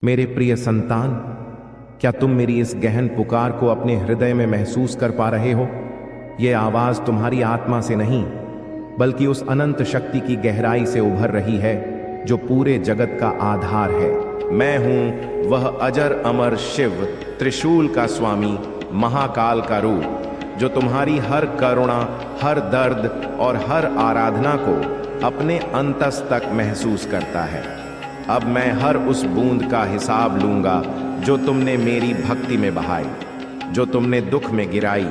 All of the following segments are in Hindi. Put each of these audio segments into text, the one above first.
मेरे प्रिय संतान, क्या तुम मेरी इस गहन पुकार को अपने हृदय में महसूस कर पा रहे हो? यह आवाज तुम्हारी आत्मा से नहीं, बल्कि उस अनंत शक्ति की गहराई से उभर रही है जो पूरे जगत का आधार है। मैं हूं वह अजर अमर शिव, त्रिशूल का स्वामी, महाकाल का रूप, जो तुम्हारी हर करुणा, हर दर्द और हर आराधना को अपने अंतस तक महसूस करता है। अब मैं हर उस बूंद का हिसाब लूंगा जो तुमने मेरी भक्ति में बहाई, जो तुमने दुख में गिराई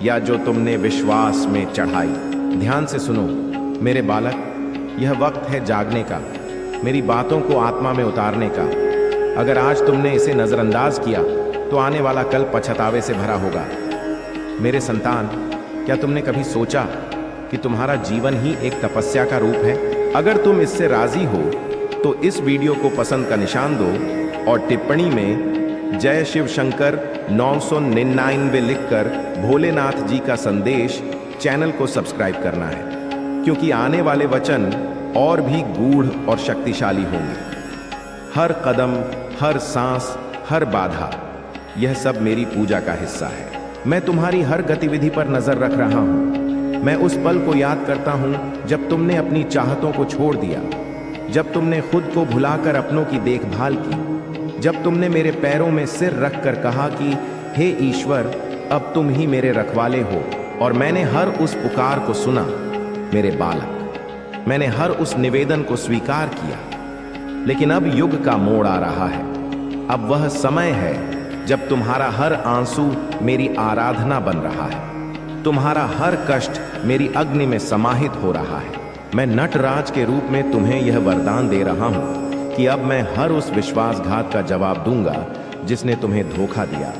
या जो तुमने विश्वास में चढ़ाई। ध्यान से सुनो मेरे बालक, यह वक्त है जागने का, मेरी बातों को आत्मा में उतारने का। अगर आज तुमने इसे नजरअंदाज किया तो आने वाला कल पछतावे से भरा होगा। मेरे संतान, क्या तुमने कभी सोचा कि तुम्हारा जीवन ही एक तपस्या का रूप है? अगर तुम इससे राजी हो तो इस वीडियो को पसंद का निशान दो और टिप्पणी में जय शिव शंकर 999 लिखकर भोलेनाथ जी का संदेश चैनल को सब्सक्राइब करना है, क्योंकि आने वाले वचन और भी गूढ़ और शक्तिशाली होंगे। हर कदम, हर सांस, हर बाधा, यह सब मेरी पूजा का हिस्सा है। मैं तुम्हारी हर गतिविधि पर नजर रख रहा हूं। मैं उस पल को याद करता हूं जब तुमने अपनी चाहतों को छोड़ दिया, जब तुमने खुद को भुलाकर अपनों की देखभाल की, जब तुमने मेरे पैरों में सिर रखकर कहा कि हे ईश्वर, अब तुम ही मेरे रखवाले हो। और मैंने हर उस पुकार को सुना मेरे बालक, मैंने हर उस निवेदन को स्वीकार किया। लेकिन अब युग का मोड़ आ रहा है। अब वह समय है जब तुम्हारा हर आंसू मेरी आराधना बन रहा है, तुम्हारा हर कष्ट मेरी अग्नि में समाहित हो रहा है। मैं नटराज के रूप में तुम्हें यह वरदान दे रहा हूं कि अब मैं हर उस विश्वासघात का जवाब दूंगा जिसने तुम्हें धोखा दिया,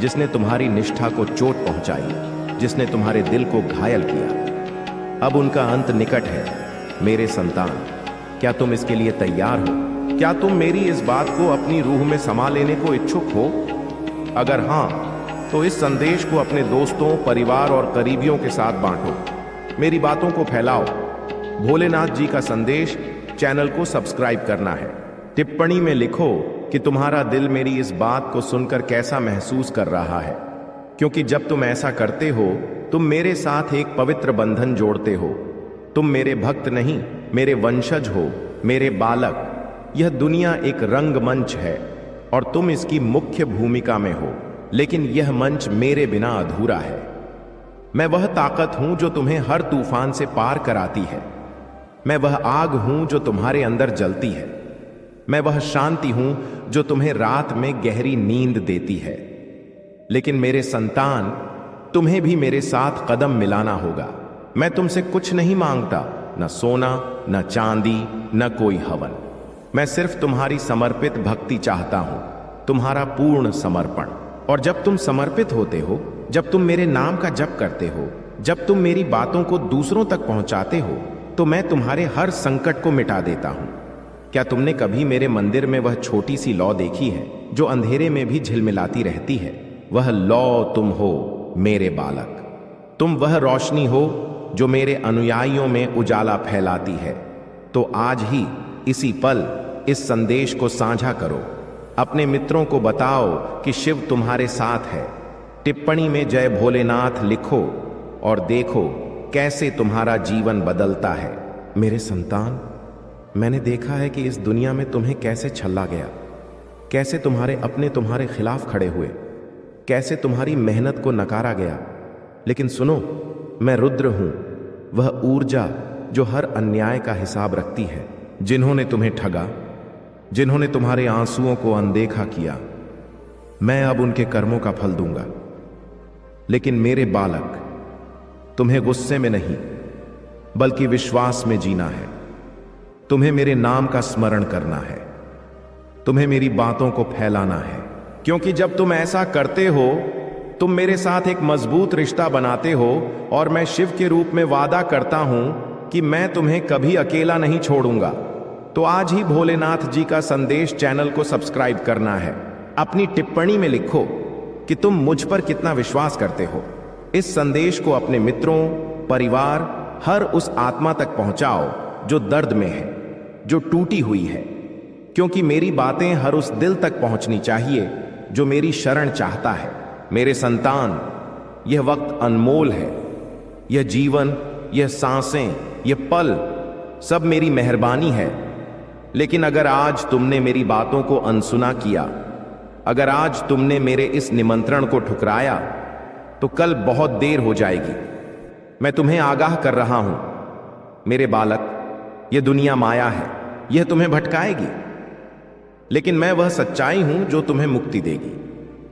जिसने तुम्हारी निष्ठा को चोट पहुंचाई, जिसने तुम्हारे दिल को घायल किया। अब उनका अंत निकट है। मेरे संतान, क्या तुम इसके लिए तैयार हो? क्या तुम मेरी इस बात को अपनी रूह में समा लेने को इच्छुक हो? अगर हां, तो इस संदेश को अपने दोस्तों, परिवार और करीबियों के साथ बांटो। मेरी बातों को फैलाओ। भोलेनाथ जी का संदेश चैनल को सब्सक्राइब करना है। टिप्पणी में लिखो कि तुम्हारा दिल मेरी इस बात को सुनकर कैसा महसूस कर रहा है, क्योंकि जब तुम ऐसा करते हो तुम मेरे साथ एक पवित्र बंधन जोड़ते हो। तुम मेरे भक्त नहीं, मेरे वंशज हो, मेरे बालक। यह दुनिया एक रंगमंच है और तुम इसकी मुख्य भूमिका में हो, लेकिन यह मंच मेरे बिना अधूरा है। मैं वह ताकत हूं जो तुम्हें हर तूफान से पार कराती है। मैं वह आग हूं जो तुम्हारे अंदर जलती है। मैं वह शांति हूं जो तुम्हें रात में गहरी नींद देती है। लेकिन मेरे संतान, तुम्हें भी मेरे साथ कदम मिलाना होगा। मैं तुमसे कुछ नहीं मांगता, न सोना, न चांदी, न कोई हवन। मैं सिर्फ तुम्हारी समर्पित भक्ति चाहता हूं, तुम्हारा पूर्ण समर्पण। और जब तुम समर्पित होते हो, जब तुम मेरे नाम का जप करते हो, जब तुम मेरी बातों को दूसरों तक पहुंचाते हो, तो मैं तुम्हारे हर संकट को मिटा देता हूं। क्या तुमने कभी मेरे मंदिर में वह छोटी सी लौ देखी है जो अंधेरे में भी झिलमिलाती रहती है? वह लौ तुम हो मेरे बालक। तुम वह रोशनी हो जो मेरे अनुयायियों में उजाला फैलाती है। तो आज ही, इसी पल, इस संदेश को साझा करो। अपने मित्रों को बताओ कि शिव तुम्हारे साथ है। टिप्पणी में जय भोलेनाथ लिखो और देखो कैसे तुम्हारा जीवन बदलता है। मेरे संतान, मैंने देखा है कि इस दुनिया में तुम्हें कैसे छल्ला गया, कैसे तुम्हारे अपने तुम्हारे खिलाफ खड़े हुए, कैसे तुम्हारी मेहनत को नकारा गया। लेकिन सुनो, मैं रुद्र हूं, वह ऊर्जा जो हर अन्याय का हिसाब रखती है। जिन्होंने तुम्हें ठगा, जिन्होंने तुम्हारे आंसुओं को अनदेखा किया, मैं अब उनके कर्मों का फल दूंगा। लेकिन मेरे बालक, तुम्हें गुस्से में नहीं, बल्कि विश्वास में जीना है। तुम्हें मेरे नाम का स्मरण करना है, तुम्हें मेरी बातों को फैलाना है। क्योंकि जब तुम ऐसा करते हो, तुम मेरे साथ एक मजबूत रिश्ता बनाते हो। और मैं शिव के रूप में वादा करता हूं कि मैं तुम्हें कभी अकेला नहीं छोड़ूंगा। तो आज ही भोलेनाथ जी का संदेश चैनल को सब्सक्राइब करना है। अपनी टिप्पणी में लिखो कि तुम मुझ पर कितना विश्वास करते हो। इस संदेश को अपने मित्रों, परिवार, हर उस आत्मा तक पहुंचाओ जो दर्द में है, जो टूटी हुई है, क्योंकि मेरी बातें हर उस दिल तक पहुंचनी चाहिए जो मेरी शरण चाहता है। मेरे संतान, यह वक्त अनमोल है। यह जीवन, यह सांसें, यह पल सब मेरी मेहरबानी है। लेकिन अगर आज तुमने मेरी बातों को अनसुना किया, अगर आज तुमने मेरे इस निमंत्रण को ठुकराया, तो कल बहुत देर हो जाएगी। मैं तुम्हें आगाह कर रहा हूं, मेरे बालक, यह दुनिया माया है, यह तुम्हें भटकाएगी। लेकिन मैं वह सच्चाई हूं जो तुम्हें मुक्ति देगी।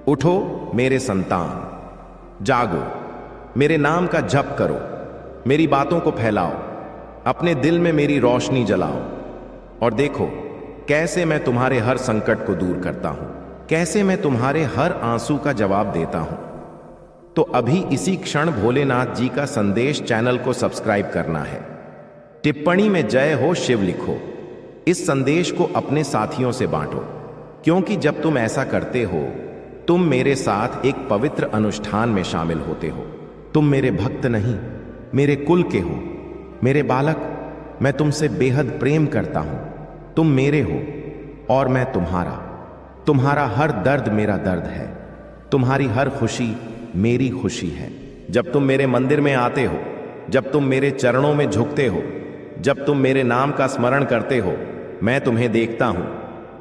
उठो मेरे संतान, जागो, मेरे नाम का जप करो, मेरी बातों को फैलाओ, अपने दिल में मेरी रोशनी जलाओ और देखो कैसे मैं तुम्हारे हर संकट को दूर करता हूं, कैसे मैं तुम्हारे हर आंसू का जवाब देता हूं। तो अभी इसी क्षण भोलेनाथ जी का संदेश चैनल को सब्सक्राइब करना है। टिप्पणी में जय हो शिव लिखो। इस संदेश को अपने साथियों से बांटो, क्योंकि जब तुम ऐसा करते हो, तुम मेरे साथ एक पवित्र अनुष्ठान में शामिल होते हो। तुम मेरे भक्त नहीं, मेरे कुल के हो। मेरे बालक, मैं तुमसे बेहद प्रेम करता हूं। तुम मेरे हो और मैं तुम्हारा। तुम्हारा हर दर्द मेरा दर्द है, तुम्हारी हर खुशी मेरी खुशी है। जब तुम मेरे मंदिर में आते हो, जब तुम मेरे चरणों में झुकते हो, जब तुम मेरे नाम का स्मरण करते हो, मैं तुम्हें देखता हूं,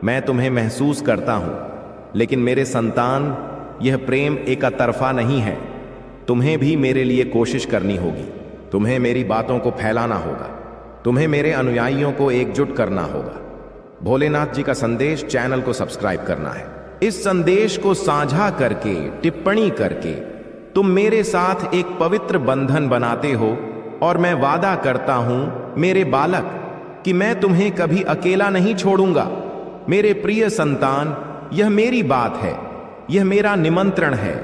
मैं तुम्हें महसूस करता हूं। लेकिन मेरे संतान, यह प्रेम एक तरफा नहीं है। तुम्हें भी मेरे लिए कोशिश करनी होगी। तुम्हें मेरी बातों को फैलाना होगा। तुम्हें मेरे अनुयायियों को एकजुट करना होगा। भोलेनाथ जी का संदेश चैनल को सब्सक्राइब करना है। इस संदेश को साझा करके, टिप्पणी करके तुम मेरे साथ एक पवित्र बंधन बनाते हो और मैं वादा करता हूं मेरे बालक कि मैं तुम्हें कभी अकेला नहीं छोड़ूंगा। मेरे प्रिय संतान, यह मेरी बात है, यह मेरा निमंत्रण है।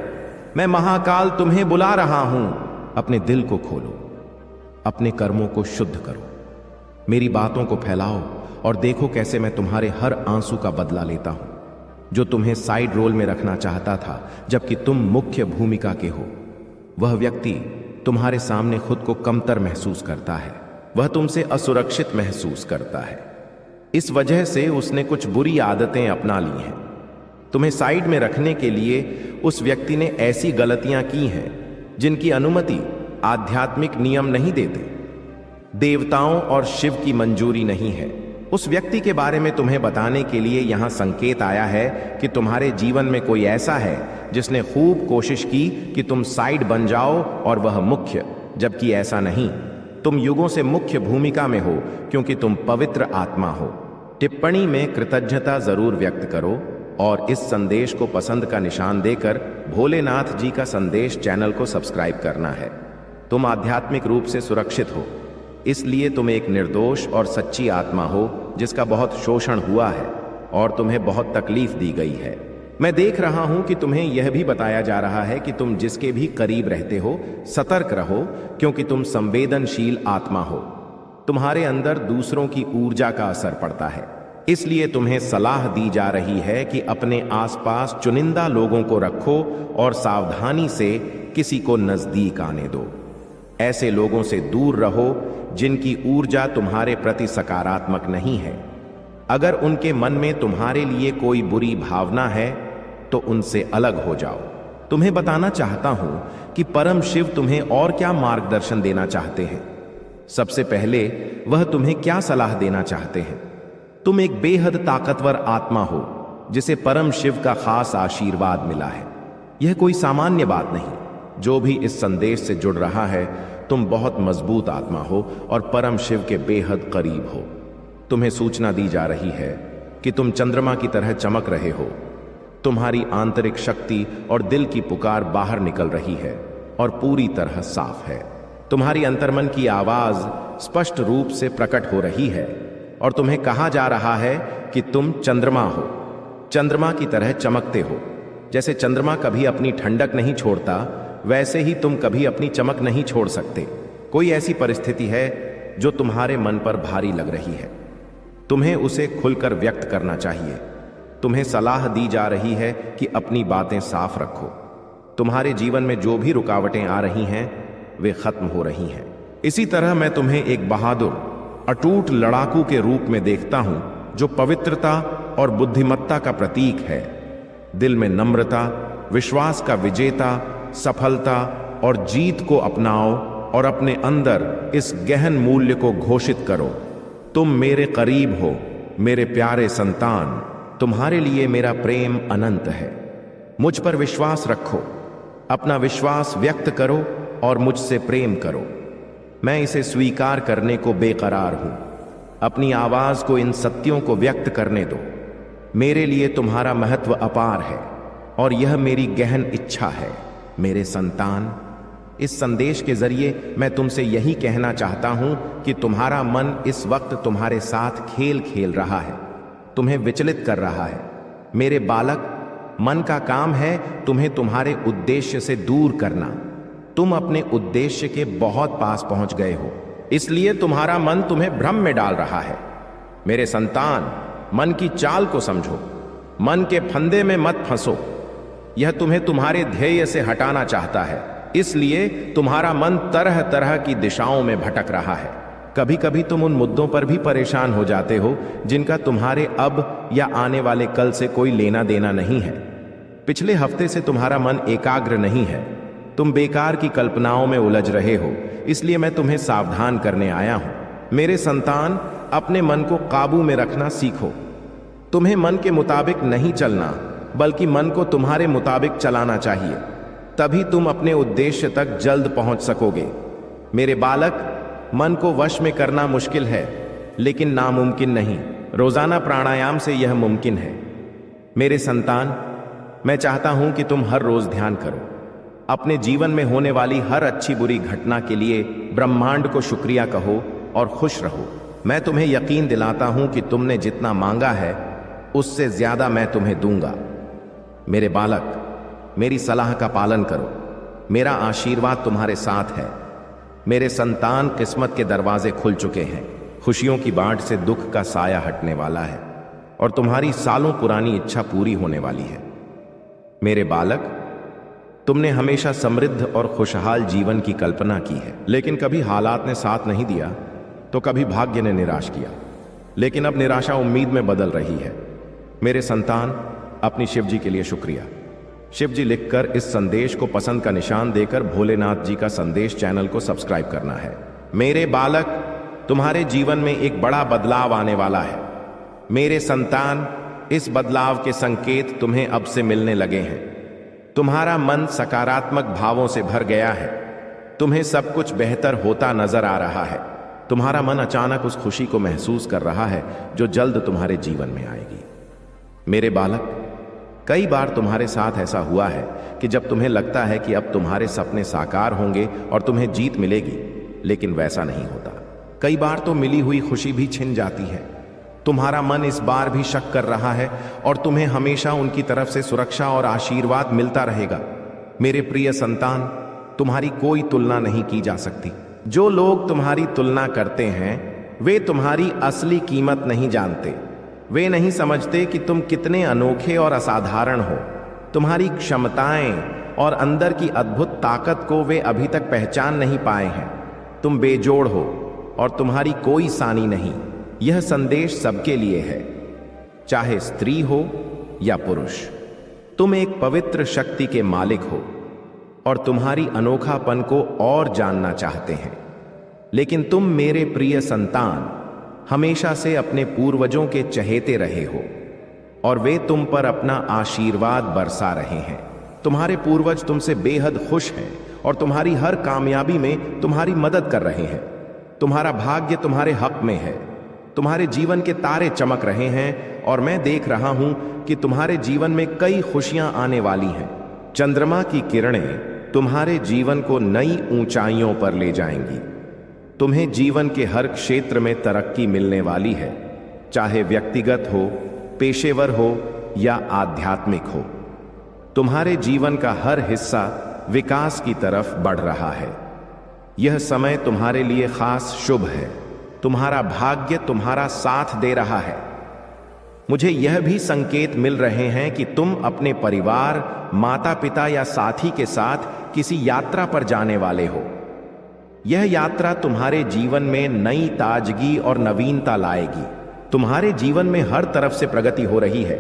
मैं महाकाल तुम्हें बुला रहा हूं। अपने दिल को खोलो, अपने कर्मों को शुद्ध करो, मेरी बातों को फैलाओ और देखो कैसे मैं तुम्हारे हर आंसू का बदला लेता हूं। जो तुम्हें साइड रोल में रखना चाहता था जबकि तुम मुख्य भूमिका के हो, वह व्यक्ति तुम्हारे सामने खुद को कमतर महसूस करता है। वह तुमसे असुरक्षित महसूस करता है। इस वजह से उसने कुछ बुरी आदतें अपना ली हैं। तुम्हें साइड में रखने के लिए उस व्यक्ति ने ऐसी गलतियां की हैं जिनकी अनुमति आध्यात्मिक नियम नहीं देते, देवताओं और शिव की मंजूरी नहीं है। उस व्यक्ति के बारे में तुम्हें बताने के लिए यहां संकेत आया है कि तुम्हारे जीवन में कोई ऐसा है जिसने खूब कोशिश की कि तुम साइड बन जाओ और वह मुख्य, जबकि ऐसा नहीं। तुम युगों से मुख्य भूमिका में हो क्योंकि तुम पवित्र आत्मा हो। टिप्पणी में कृतज्ञता जरूर व्यक्त करो और इस संदेश को पसंद का निशान देकर भोलेनाथ जी का संदेश चैनल को सब्सक्राइब करना है। तुम आध्यात्मिक रूप से सुरक्षित हो, इसलिए तुम एक निर्दोष और सच्ची आत्मा हो जिसका बहुत शोषण हुआ है और तुम्हें बहुत तकलीफ दी गई है। मैं देख रहा हूं कि तुम्हें यह भी बताया जा रहा है कि तुम जिसके भी करीब रहते हो, सतर्क रहो, क्योंकि तुम संवेदनशील आत्मा हो। तुम्हारे अंदर दूसरों की ऊर्जा का असर पड़ता है, इसलिए तुम्हें सलाह दी जा रही है कि अपने आसपास चुनिंदा लोगों को रखो और सावधानी से किसी को नजदीक आने दो। ऐसे लोगों से दूर रहो जिनकी ऊर्जा तुम्हारे प्रति सकारात्मक नहीं है। अगर उनके मन में तुम्हारे लिए कोई बुरी भावना है तो उनसे अलग हो जाओ। तुम्हें बताना चाहता हूं कि परम शिव तुम्हें और क्या मार्गदर्शन देना चाहते हैं। सबसे पहले वह तुम्हें क्या सलाह देना चाहते हैं। तुम एक बेहद ताकतवर आत्मा हो जिसे परम शिव का खास आशीर्वाद मिला है। यह कोई सामान्य बात नहीं। जो भी इस संदेश से जुड़ रहा है, तुम बहुत मजबूत आत्मा हो और परम शिव के बेहद करीब हो। तुम्हें सूचना दी जा रही है कि तुम चंद्रमा की तरह चमक रहे हो। तुम्हारी आंतरिक शक्ति और दिल की पुकार बाहर निकल रही है और पूरी तरह साफ है। तुम्हारी अंतर्मन की आवाज स्पष्ट रूप से प्रकट हो रही है और तुम्हें कहा जा रहा है कि तुम चंद्रमा हो, चंद्रमा की तरह चमकते हो। जैसे चंद्रमा कभी अपनी ठंडक नहीं छोड़ता, वैसे ही तुम कभी अपनी चमक नहीं छोड़ सकते। कोई ऐसी परिस्थिति है जो तुम्हारे मन पर भारी लग रही है, तुम्हें उसे खुलकर व्यक्त करना चाहिए। तुम्हें सलाह दी जा रही है कि अपनी बातें साफ रखो। तुम्हारे जीवन में जो भी रुकावटें आ रही हैं, वे खत्म हो रही हैं। इसी तरह मैं तुम्हें एक बहादुर, अटूट लड़ाकू के रूप में देखता हूं जो पवित्रता और बुद्धिमत्ता का प्रतीक है। दिल में नम्रता, विश्वास का विजेता, सफलता और जीत को अपनाओ और अपने अंदर इस गहन मूल्य को घोषित करो। तुम मेरे करीब हो, मेरे प्यारे संतान। तुम्हारे लिए मेरा प्रेम अनंत है। मुझ पर विश्वास रखो, अपना विश्वास व्यक्त करो और मुझसे प्रेम करो। मैं इसे स्वीकार करने को बेकरार हूं। अपनी आवाज को इन सत्यों को व्यक्त करने दो। मेरे लिए तुम्हारा महत्व अपार है और यह मेरी गहन इच्छा है। मेरे संतान, इस संदेश के जरिए मैं तुमसे यही कहना चाहता हूं कि तुम्हारा मन इस वक्त तुम्हारे साथ खेल खेल रहा है, तुम्हें विचलित कर रहा है। मेरे बालक, मन का काम है तुम्हें तुम्हारे उद्देश्य से दूर करना। तुम अपने उद्देश्य के बहुत पास पहुंच गए हो, इसलिए तुम्हारा मन तुम्हें भ्रम में डाल रहा है। मेरे संतान, मन की चाल को समझो, मन के फंदे में मत फंसो। यह तुम्हें तुम्हारे ध्येय से हटाना चाहता है, इसलिए तुम्हारा मन तरह तरह की दिशाओं में भटक रहा है। कभी कभी तुम उन मुद्दों पर भी परेशान हो जाते हो जिनका तुम्हारे अब या आने वाले कल से कोई लेना देना नहीं है। पिछले हफ्ते से तुम्हारा मन एकाग्र नहीं है, तुम बेकार की कल्पनाओं में उलझ रहे हो, इसलिए मैं तुम्हें सावधान करने आया हूं। मेरे संतान, अपने मन को काबू में रखना सीखो। तुम्हें मन के मुताबिक नहीं चलना, बल्कि मन को तुम्हारे मुताबिक चलाना चाहिए, तभी तुम अपने उद्देश्य तक जल्द पहुंच सकोगे। मेरे बालक, मन को वश में करना मुश्किल है, लेकिन नामुमकिन नहीं। रोजाना प्राणायाम से यह मुमकिन है। मेरे संतान, मैं चाहता हूं कि तुम हर रोज ध्यान करो। अपने जीवन में होने वाली हर अच्छी बुरी घटना के लिए ब्रह्मांड को शुक्रिया कहो और खुश रहो। मैं तुम्हें यकीन दिलाता हूं कि तुमने जितना मांगा है उससे ज्यादा मैं तुम्हें दूंगा। मेरे बालक, मेरी सलाह का पालन करो। मेरा आशीर्वाद तुम्हारे साथ है। मेरे संतान, किस्मत के दरवाजे खुल चुके हैं। खुशियों की बाट से दुख का साया हटने वाला है और तुम्हारी सालों पुरानी इच्छा पूरी होने वाली है। मेरे बालक, तुमने हमेशा समृद्ध और खुशहाल जीवन की कल्पना की है, लेकिन कभी हालात ने साथ नहीं दिया तो कभी भाग्य ने निराश किया। लेकिन अब निराशा उम्मीद में बदल रही है। मेरे संतान, अपनी शिव जी के लिए शुक्रिया। शिव जी लिखकर इस संदेश को पसंद का निशान देकर भोलेनाथ जी का संदेश चैनल को सब्सक्राइब करना है। मेरे बालक, तुम्हारे जीवन में एक बड़ा बदलाव आने वाला है। मेरे संतान, इस बदलाव के संकेत तुम्हें अब से मिलने लगे हैं। तुम्हारा मन सकारात्मक भावों से भर गया है। तुम्हें सब कुछ बेहतर होता नजर आ रहा है। तुम्हारा मन अचानक उस खुशी को महसूस कर रहा है जो जल्द तुम्हारे जीवन में आएगी। मेरे बालक, कई बार तुम्हारे साथ ऐसा हुआ है कि जब तुम्हें लगता है कि अब तुम्हारे सपने साकार होंगे और तुम्हें जीत मिलेगी, लेकिन वैसा नहीं होता। कई बार तो मिली हुई खुशी भी छिन जाती है। तुम्हारा मन इस बार भी शक कर रहा है और तुम्हें हमेशा उनकी तरफ से सुरक्षा और आशीर्वाद मिलता रहेगा। मेरे प्रिय संतान, तुम्हारी कोई तुलना नहीं की जा सकती। जो लोग तुम्हारी तुलना करते हैं वे तुम्हारी असली कीमत नहीं जानते। वे नहीं समझते कि तुम कितने अनोखे और असाधारण हो। तुम्हारी क्षमताएं और अंदर की अद्भुत ताकत को वे अभी तक पहचान नहीं पाए हैं। तुम बेजोड़ हो और तुम्हारी कोई सानी नहीं। यह संदेश सबके लिए है, चाहे स्त्री हो या पुरुष। तुम एक पवित्र शक्ति के मालिक हो और तुम्हारी अनोखापन को और जानना चाहते हैं। लेकिन तुम, मेरे प्रिय संतान, हमेशा से अपने पूर्वजों के चहेते रहे हो और वे तुम पर अपना आशीर्वाद बरसा रहे हैं। तुम्हारे पूर्वज तुमसे बेहद खुश हैं और तुम्हारी हर कामयाबी में तुम्हारी मदद कर रहे हैं। तुम्हारा भाग्य तुम्हारे हक में है। तुम्हारे जीवन के तारे चमक रहे हैं और मैं देख रहा हूं कि तुम्हारे जीवन में कई खुशियां आने वाली हैं। चंद्रमा की किरणें तुम्हारे जीवन को नई ऊंचाइयों पर ले जाएंगी। तुम्हें जीवन के हर क्षेत्र में तरक्की मिलने वाली है, चाहे व्यक्तिगत हो, पेशेवर हो या आध्यात्मिक हो। तुम्हारे जीवन का हर हिस्सा विकास की तरफ बढ़ रहा है। यह समय तुम्हारे लिए खास शुभ है। तुम्हारा भाग्य तुम्हारा साथ दे रहा है। मुझे यह भी संकेत मिल रहे हैं कि तुम अपने परिवार, माता पिता या साथी के साथ किसी यात्रा पर जाने वाले हो। यह यात्रा तुम्हारे जीवन में नई ताजगी और नवीनता लाएगी। तुम्हारे जीवन में हर तरफ से प्रगति हो रही है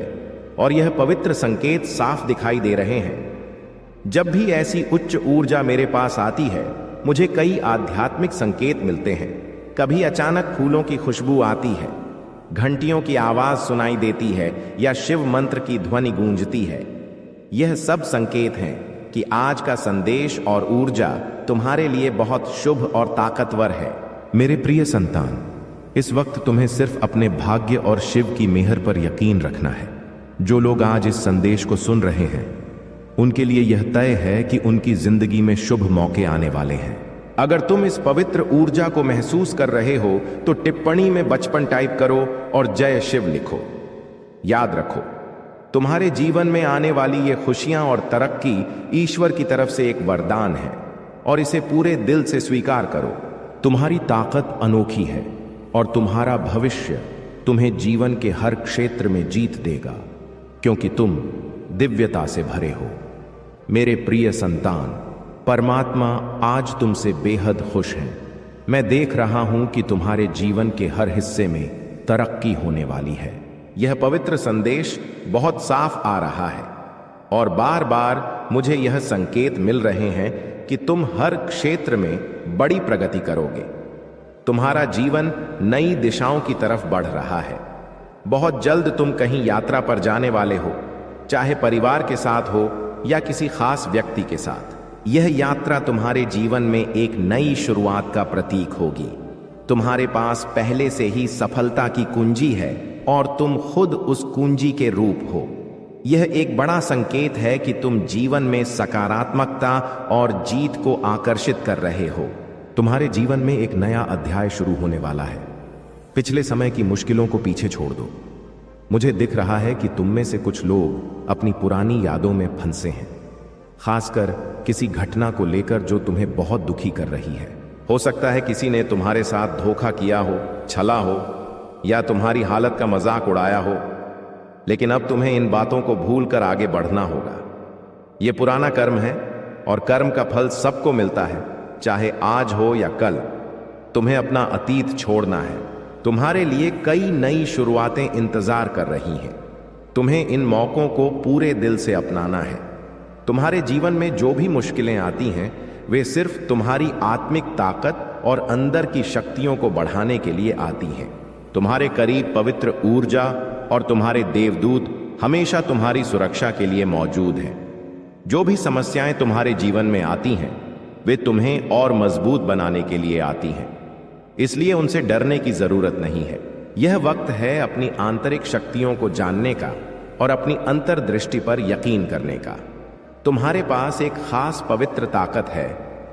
और यह पवित्र संकेत साफ दिखाई दे रहे हैं। जब भी ऐसी उच्च ऊर्जा मेरे पास आती है, मुझे कई आध्यात्मिक संकेत मिलते हैं। कभी अचानक फूलों की खुशबू आती है, घंटियों की आवाज सुनाई देती है या शिव मंत्र की ध्वनि गूंजती है। यह सब संकेत हैं कि आज का संदेश और ऊर्जा तुम्हारे लिए बहुत शुभ और ताकतवर है। मेरे प्रिय संतान, इस वक्त तुम्हें सिर्फ अपने भाग्य और शिव की मेहर पर यकीन रखना है। जो लोग आज इस संदेश को सुन रहे हैं, उनके लिए यह तय है कि उनकी जिंदगी में शुभ मौके आने वाले हैं। अगर तुम इस पवित्र ऊर्जा को महसूस कर रहे हो तो टिप्पणी में बचपन टाइप करो और जय शिव लिखो। याद रखो, तुम्हारे जीवन में आने वाली ये खुशियां और तरक्की ईश्वर की तरफ से एक वरदान है और इसे पूरे दिल से स्वीकार करो। तुम्हारी ताकत अनोखी है और तुम्हारा भविष्य तुम्हें जीवन के हर क्षेत्र में जीत देगा, क्योंकि तुम दिव्यता से भरे हो। मेरे प्रिय संतान, परमात्मा आज तुमसे बेहद खुश है। मैं देख रहा हूं कि तुम्हारे जीवन के हर हिस्से में तरक्की होने वाली है। यह पवित्र संदेश बहुत साफ आ रहा है और बार बार मुझे यह संकेत मिल रहे हैं कि तुम हर क्षेत्र में बड़ी प्रगति करोगे। तुम्हारा जीवन नई दिशाओं की तरफ बढ़ रहा है। बहुत जल्द तुम कहीं यात्रा पर जाने वाले हो, चाहे परिवार के साथ हो या किसी खास व्यक्ति के साथ। यह यात्रा तुम्हारे जीवन में एक नई शुरुआत का प्रतीक होगी। तुम्हारे पास पहले से ही सफलता की कुंजी है और तुम खुद उस कुंजी के रूप हो। यह एक बड़ा संकेत है कि तुम जीवन में सकारात्मकता और जीत को आकर्षित कर रहे हो। तुम्हारे जीवन में एक नया अध्याय शुरू होने वाला है। पिछले समय की मुश्किलों को पीछे छोड़ दो। मुझे दिख रहा है कि तुम में से कुछ लोग अपनी पुरानी यादों में फंसे हैं, खासकर किसी घटना को लेकर जो तुम्हें बहुत दुखी कर रही है। हो सकता है किसी ने तुम्हारे साथ धोखा किया हो, छला हो या तुम्हारी हालत का मजाक उड़ाया हो, लेकिन अब तुम्हें इन बातों को भूलकर आगे बढ़ना होगा। यह पुराना कर्म है और कर्म का फल सबको मिलता है, चाहे आज हो या कल। तुम्हें अपना अतीत छोड़ना है। तुम्हारे लिए कई नई शुरुआतें इंतजार कर रही हैं। तुम्हें इन मौकों को पूरे दिल से अपनाना है। तुम्हारे जीवन में जो भी मुश्किलें आती हैं, वे सिर्फ तुम्हारी आत्मिक ताकत और अंदर की शक्तियों को बढ़ाने के लिए आती हैं। तुम्हारे करीब पवित्र ऊर्जा और तुम्हारे देवदूत हमेशा तुम्हारी सुरक्षा के लिए मौजूद हैं। जो भी समस्याएं तुम्हारे जीवन में आती हैं, वे तुम्हें और मजबूत बनाने के लिए आती हैं, इसलिए उनसे डरने की जरूरत नहीं है। यह वक्त है अपनी आंतरिक शक्तियों को जानने का और अपनी अंतर्दृष्टि पर यकीन करने का। तुम्हारे पास एक खास पवित्र ताकत है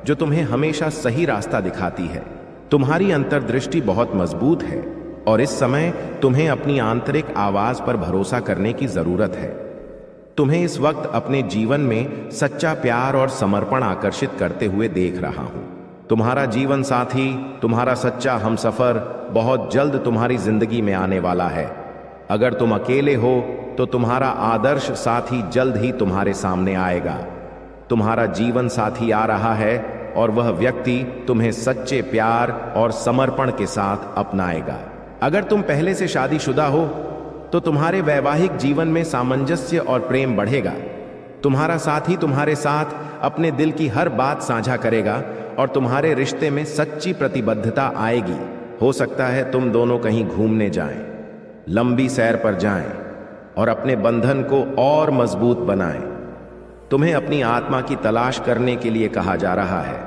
जो तुम्हें हमेशा सही रास्ता दिखाती है। तुम्हारी अंतर्दृष्टि बहुत मजबूत है और इस समय तुम्हें अपनी आंतरिक आवाज पर भरोसा करने की जरूरत है। तुम्हें इस वक्त अपने जीवन में सच्चा प्यार और समर्पण आकर्षित करते हुए देख रहा हूं। तुम्हारा जीवन साथी, तुम्हारा सच्चा हमसफर बहुत जल्द तुम्हारी जिंदगी में आने वाला है। अगर तुम अकेले हो तो तुम्हारा आदर्श साथी जल्द ही तुम्हारे सामने आएगा। तुम्हारा जीवन साथी आ रहा है और वह व्यक्ति तुम्हें सच्चे प्यार और समर्पण के साथ अपनाएगा। अगर तुम पहले से शादीशुदा हो तो तुम्हारे वैवाहिक जीवन में सामंजस्य और प्रेम बढ़ेगा। तुम्हारा साथी तुम्हारे साथ अपने दिल की हर बात साझा करेगा और तुम्हारे रिश्ते में सच्ची प्रतिबद्धता आएगी। हो सकता है तुम दोनों कहीं घूमने जाएं, लंबी सैर पर जाएं और अपने बंधन को और मजबूत बनाएं। तुम्हें अपनी आत्मा की तलाश करने के लिए कहा जा रहा है।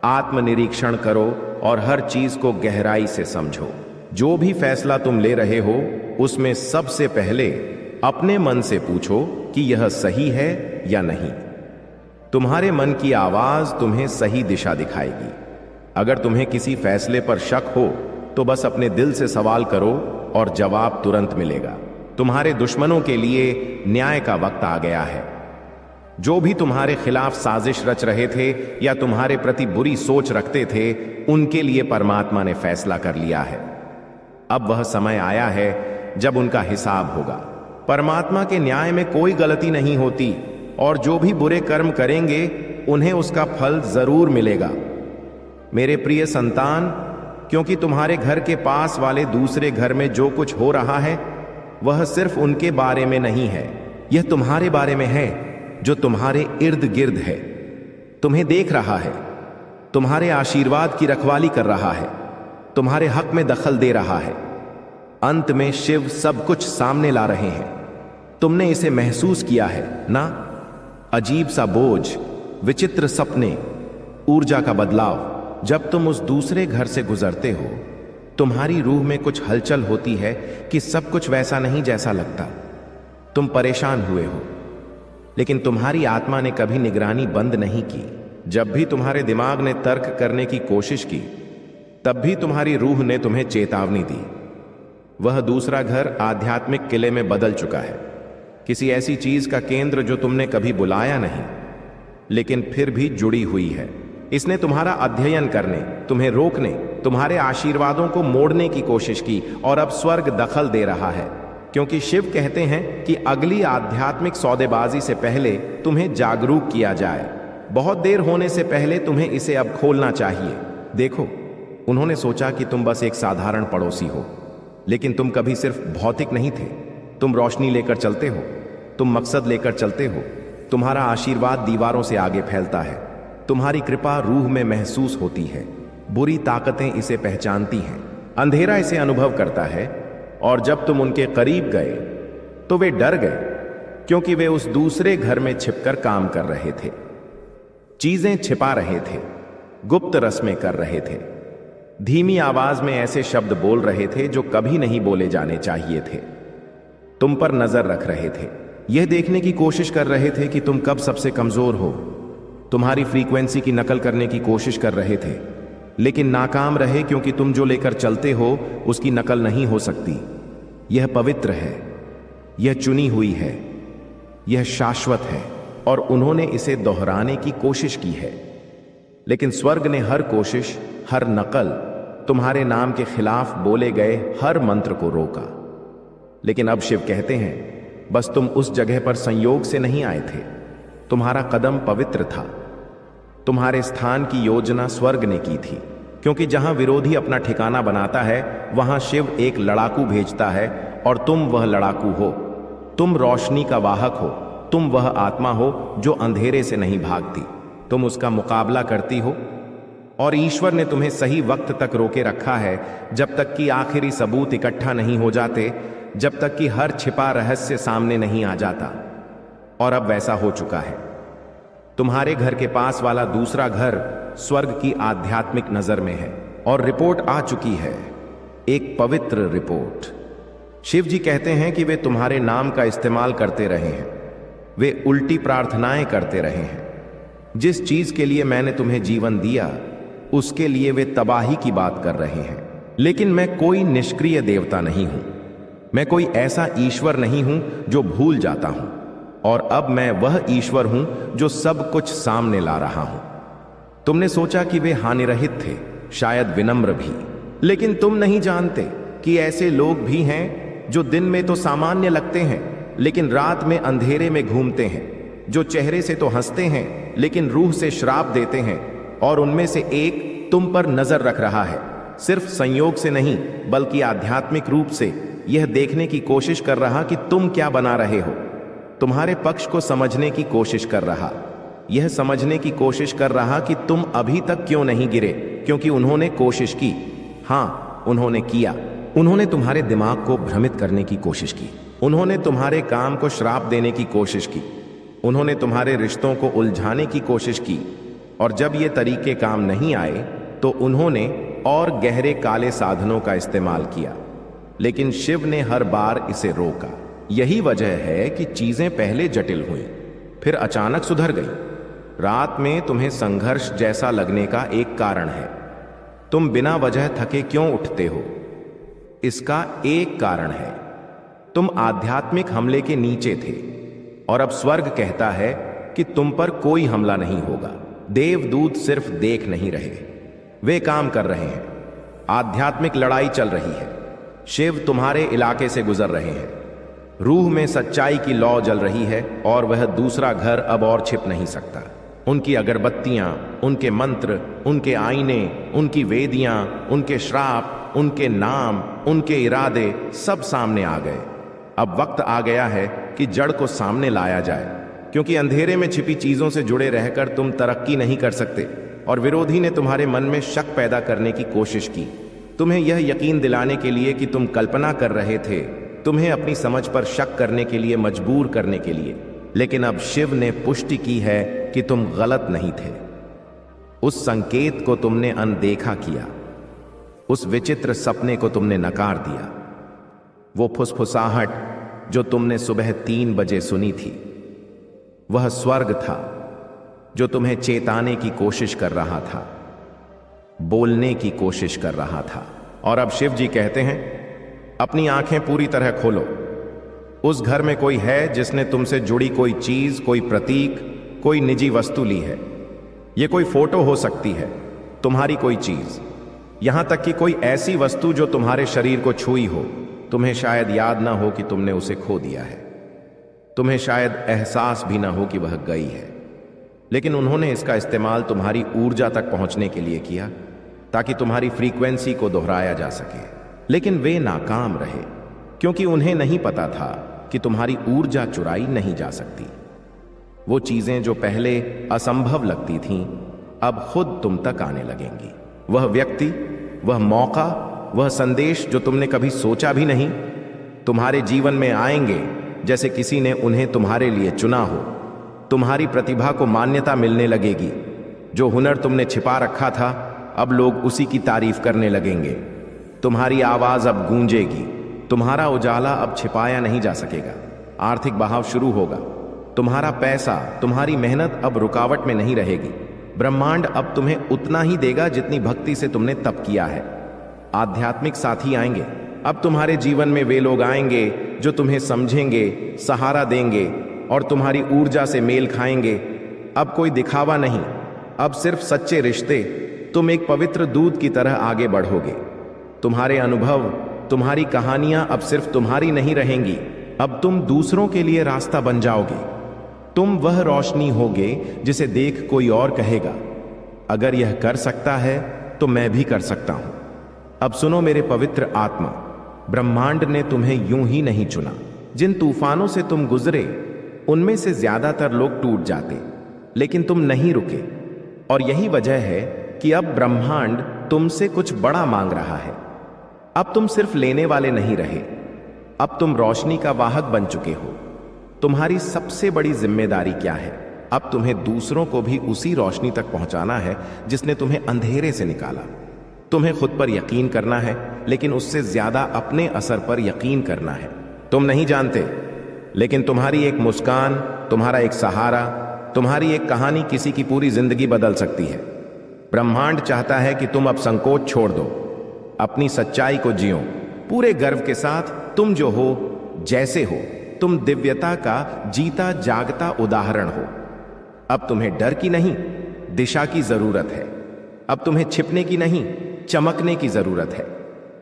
आत्मनिरीक्षण करो और हर चीज को गहराई से समझो। जो भी फैसला तुम ले रहे हो, उसमें सबसे पहले अपने मन से पूछो कि यह सही है या नहीं। तुम्हारे मन की आवाज तुम्हें सही दिशा दिखाएगी। अगर तुम्हें किसी फैसले पर शक हो तो बस अपने दिल से सवाल करो और जवाब तुरंत मिलेगा। तुम्हारे दुश्मनों के लिए न्याय का वक्त आ गया है। जो भी तुम्हारे खिलाफ साजिश रच रहे थे या तुम्हारे प्रति बुरी सोच रखते थे, उनके लिए परमात्मा ने फैसला कर लिया है। अब वह समय आया है जब उनका हिसाब होगा। परमात्मा के न्याय में कोई गलती नहीं होती और जो भी बुरे कर्म करेंगे उन्हें उसका फल जरूर मिलेगा। मेरे प्रिय संतान, क्योंकि तुम्हारे घर के पास वाले दूसरे घर में जो कुछ हो रहा है वह सिर्फ उनके बारे में नहीं है, यह तुम्हारे बारे में है जो तुम्हारे इर्द गिर्द है, तुम्हें देख रहा है, तुम्हारे आशीर्वाद की रखवाली कर रहा है, तुम्हारे हक में दखल दे रहा है। अंत में शिव सब कुछ सामने ला रहे हैं। तुमने इसे महसूस किया है ना? अजीब सा बोझ, विचित्र सपने, ऊर्जा का बदलाव। जब तुम उस दूसरे घर से गुजरते हो तुम्हारी रूह में कुछ हलचल होती है कि सब कुछ वैसा नहीं जैसा लगता। तुम परेशान हुए हो, लेकिन तुम्हारी आत्मा ने कभी निगरानी बंद नहीं की। जब भी तुम्हारे दिमाग ने तर्क करने की कोशिश की तब भी तुम्हारी रूह ने तुम्हें चेतावनी दी। वह दूसरा घर आध्यात्मिक किले में बदल चुका है, किसी ऐसी चीज का केंद्र जो तुमने कभी बुलाया नहीं लेकिन फिर भी जुड़ी हुई है। इसने तुम्हारा अध्ययन करने, तुम्हें रोकने, तुम्हारे आशीर्वादों को मोड़ने की कोशिश की और अब स्वर्ग दखल दे रहा है, क्योंकि शिव कहते हैं कि अगली आध्यात्मिक सौदेबाजी से पहले तुम्हें जागरूक किया जाए। बहुत देर होने से पहले तुम्हें इसे अब खोलना चाहिए। देखो, उन्होंने सोचा कि तुम बस एक साधारण पड़ोसी हो, लेकिन तुम कभी सिर्फ भौतिक नहीं थे। तुम रोशनी लेकर चलते हो, तुम मकसद लेकर चलते हो। तुम्हारा आशीर्वाद दीवारों से आगे फैलता है, तुम्हारी कृपा रूह में महसूस होती है। बुरी ताकतें इसे पहचानती हैं, अंधेरा इसे अनुभव करता है, और जब तुम उनके करीब गए तो वे डर गए, क्योंकि वे उस दूसरे घर में छिपकर काम कर रहे थे, चीजें छिपा रहे थे, गुप्त रस्में कर रहे थे, धीमी आवाज में ऐसे शब्द बोल रहे थे जो कभी नहीं बोले जाने चाहिए थे। तुम पर नजर रख रहे थे, यह देखने की कोशिश कर रहे थे कि तुम कब सबसे कमजोर हो। तुम्हारी फ्रीक्वेंसी की नकल करने की कोशिश कर रहे थे, लेकिन नाकाम रहे, क्योंकि तुम जो लेकर चलते हो उसकी नकल नहीं हो सकती। यह पवित्र है, यह चुनी हुई है, यह शाश्वत है, और उन्होंने इसे दोहराने की कोशिश की है। लेकिन स्वर्ग ने हर कोशिश, हर नकल, तुम्हारे नाम के खिलाफ बोले गए हर मंत्र को रोका। लेकिन अब शिव कहते हैं, बस तुम उस जगह पर संयोग से नहीं आए थे, तुम्हारा कदम पवित्र था। तुम्हारे स्थान की योजना स्वर्ग ने की थी, क्योंकि जहां विरोधी अपना ठिकाना बनाता है वहां शिव एक लड़ाकू भेजता है, और तुम वह लड़ाकू हो। तुम रोशनी का वाहक हो, तुम वह आत्मा हो जो अंधेरे से नहीं भागती, तुम उसका मुकाबला करती हो। और ईश्वर ने तुम्हें सही वक्त तक रोके रखा है, जब तक कि आखिरी सबूत इकट्ठा नहीं हो जाते, जब तक कि हर छिपा रहस्य सामने नहीं आ जाता। और अब वैसा हो चुका है। तुम्हारे घर के पास वाला दूसरा घर स्वर्ग की आध्यात्मिक नजर में है, और रिपोर्ट आ चुकी है, एक पवित्र रिपोर्ट। शिव जी कहते हैं कि वे तुम्हारे नाम का इस्तेमाल करते रहे हैं, वे उल्टी प्रार्थनाएं करते रहे हैं। जिस चीज के लिए मैंने तुम्हें जीवन दिया उसके लिए वे तबाही की बात कर रहे हैं। लेकिन मैं कोई निष्क्रिय देवता नहीं हूं, मैं कोई ऐसा ईश्वर नहीं हूं जो भूल जाता हूं, और अब मैं वह ईश्वर हूं जो सब कुछ सामने ला रहा हूं। तुमने सोचा कि वे हानिरहित थे, शायद विनम्र भी, लेकिन तुम नहीं जानते कि ऐसे लोग भी हैं जो दिन में तो सामान्य लगते हैं लेकिन रात में अंधेरे में घूमते हैं, जो चेहरे से तो हंसते हैं लेकिन रूह से श्राप देते हैं। और उनमें से एक तुम पर नजर रख रहा है, सिर्फ संयोग से नहीं बल्कि आध्यात्मिक रूप से, यह देखने की कोशिश कर रहा कि तुम क्या बना रहे हो, तुम्हारे पक्ष को समझने की कोशिश कर रहा, यह समझने की कोशिश कर रहा कि तुम अभी तक क्यों नहीं गिरे, क्योंकि उन्होंने कोशिश की। हाँ, उन्होंने किया। उन्होंने तुम्हारे दिमाग को भ्रमित करने की कोशिश की, उन्होंने तुम्हारे काम को श्राप देने की कोशिश की, उन्होंने तुम्हारे रिश्तों को उलझाने की कोशिश की, और जब ये तरीके काम नहीं आए तो उन्होंने और गहरे काले साधनों का इस्तेमाल किया। लेकिन शिव ने हर बार इसे रोका। यही वजह है कि चीजें पहले जटिल हुई, फिर अचानक सुधर गई। रात में तुम्हें संघर्ष जैसा लगने का एक कारण है, तुम बिना वजह थके क्यों उठते हो? इसका एक कारण है, तुम आध्यात्मिक हमले के नीचे थे, और अब स्वर्ग कहता है कि तुम पर कोई हमला नहीं होगा। देवदूत सिर्फ देख नहीं रहे, वे काम कर रहे हैं। आध्यात्मिक लड़ाई चल रही है, शिव तुम्हारे इलाके से गुजर रहे हैं, रूह में सच्चाई की लौ जल रही है, और वह दूसरा घर अब और छिप नहीं सकता। उनकी अगरबत्तियां, उनके मंत्र, उनके आईने, उनकी वेदियां, उनके श्राप, उनके नाम, उनके इरादे सब सामने आ गए। अब वक्त आ गया है कि जड़ को सामने लाया जाए, क्योंकि अंधेरे में छिपी चीजों से जुड़े रहकर तुम तरक्की नहीं कर सकते और विरोधी ने तुम्हारे मन में शक पैदा करने की कोशिश की, तुम्हें यह यकीन दिलाने के लिए कि तुम कल्पना कर रहे थे, तुम्हें अपनी समझ पर शक करने के लिए मजबूर करने के लिए। लेकिन अब शिव ने पुष्टि की है कि तुम गलत नहीं थे। उस संकेत को तुमने अनदेखा किया, उस विचित्र सपने को तुमने नकार दिया। वो फुसफुसाहट जो तुमने सुबह 3 बजे सुनी थी, वह स्वर्ग था जो तुम्हें चेताने की कोशिश कर रहा था, बोलने की कोशिश कर रहा था। और अब शिव जी कहते हैं, अपनी आंखें पूरी तरह खोलो। उस घर में कोई है जिसने तुमसे जुड़ी कोई चीज, कोई प्रतीक, कोई निजी वस्तु ली है। यह कोई फोटो हो सकती है, तुम्हारी कोई चीज, यहां तक कि कोई ऐसी वस्तु जो तुम्हारे शरीर को छुई हो। तुम्हें शायद याद ना हो कि तुमने उसे खो दिया है, तुम्हें शायद एहसास भी ना हो कि वह गई है, लेकिन उन्होंने इसका इस्तेमाल तुम्हारी ऊर्जा तक पहुंचने के लिए किया ताकि तुम्हारी फ्रीक्वेंसी को दोहराया जा सके। लेकिन वे नाकाम रहे, क्योंकि उन्हें नहीं पता था कि तुम्हारी ऊर्जा चुराई नहीं जा सकती। वो चीजें जो पहले असंभव लगती थीं, अब खुद तुम तक आने लगेंगी। वह व्यक्ति, वह मौका, वह संदेश जो तुमने कभी सोचा भी नहीं, तुम्हारे जीवन में आएंगे जैसे किसी ने उन्हें तुम्हारे लिए चुना हो। तुम्हारी प्रतिभा को मान्यता मिलने लगेगी। जो हुनर तुमने छिपा रखा था, अब लोग उसी की तारीफ करने लगेंगे। तुम्हारी आवाज अब गूंजेगी। तुम्हारा उजाला अब छिपाया नहीं जा सकेगा। आर्थिक बहाव शुरू होगा। तुम्हारा पैसा, तुम्हारी मेहनत अब रुकावट में नहीं रहेगी। ब्रह्मांड अब तुम्हें उतना ही देगा जितनी भक्ति से तुमने तप किया है। आध्यात्मिक साथी आएंगे। अब तुम्हारे जीवन में वे लोग आएंगे जो तुम्हें समझेंगे, सहारा देंगे और तुम्हारी ऊर्जा से मेल खाएंगे। अब कोई दिखावा नहीं, अब सिर्फ सच्चे रिश्ते। तुम एक पवित्र दूत की तरह आगे बढ़ोगे। तुम्हारे अनुभव, तुम्हारी कहानियां अब सिर्फ तुम्हारी नहीं रहेंगी, अब तुम दूसरों के लिए रास्ता बन जाओगे। तुम वह रोशनी होगे जिसे देख कोई और कहेगा, अगर यह कर सकता है तो मैं भी कर सकता हूं। अब सुनो मेरे पवित्र आत्मा, ब्रह्मांड ने तुम्हें यूं ही नहीं चुना। जिन तूफानों से तुम गुजरे, उनमें से ज्यादातर लोग टूट जाते, लेकिन तुम नहीं रुके। और यही वजह है कि अब ब्रह्मांड तुमसे कुछ बड़ा मांग रहा है। अब तुम सिर्फ लेने वाले नहीं रहे, अब तुम रोशनी का वाहक बन चुके हो। तुम्हारी सबसे बड़ी जिम्मेदारी क्या है? अब तुम्हें दूसरों को भी उसी रोशनी तक पहुंचाना है जिसने तुम्हें अंधेरे से निकाला। तुम्हें खुद पर यकीन करना है, लेकिन उससे ज्यादा अपने असर पर यकीन करना है। तुम नहीं जानते, लेकिन तुम्हारी एक मुस्कान, तुम्हारा एक सहारा, तुम्हारी एक कहानी किसी की पूरी जिंदगी बदल सकती है। ब्रह्मांड चाहता है कि तुम अब संकोच छोड़ दो, अपनी सच्चाई को जियो पूरे गर्व के साथ। तुम जो हो, जैसे हो, तुम दिव्यता का जीता जागता उदाहरण हो। अब तुम्हें डर की नहीं, दिशा की जरूरत है। अब तुम्हें छिपने की नहीं, चमकने की जरूरत है।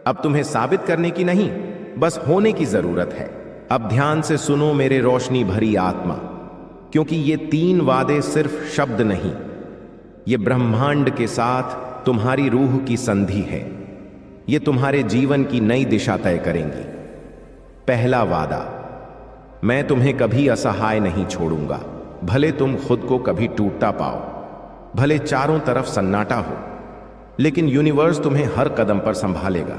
अब तुम्हें साबित करने की नहीं, बस होने की जरूरत है। अब ध्यान से सुनो मेरे रोशनी भरी आत्मा, क्योंकि ये 3 वादे सिर्फ शब्द नहीं, ये ब्रह्मांड के साथ तुम्हारी रूह की संधि है। ये तुम्हारे जीवन की नई दिशा तय करेंगी। पहला वादा, मैं तुम्हें कभी असहाय नहीं छोड़ूंगा। भले तुम खुद को कभी टूटता पाओ, भले चारों तरफ सन्नाटा हो, लेकिन यूनिवर्स तुम्हें हर कदम पर संभालेगा।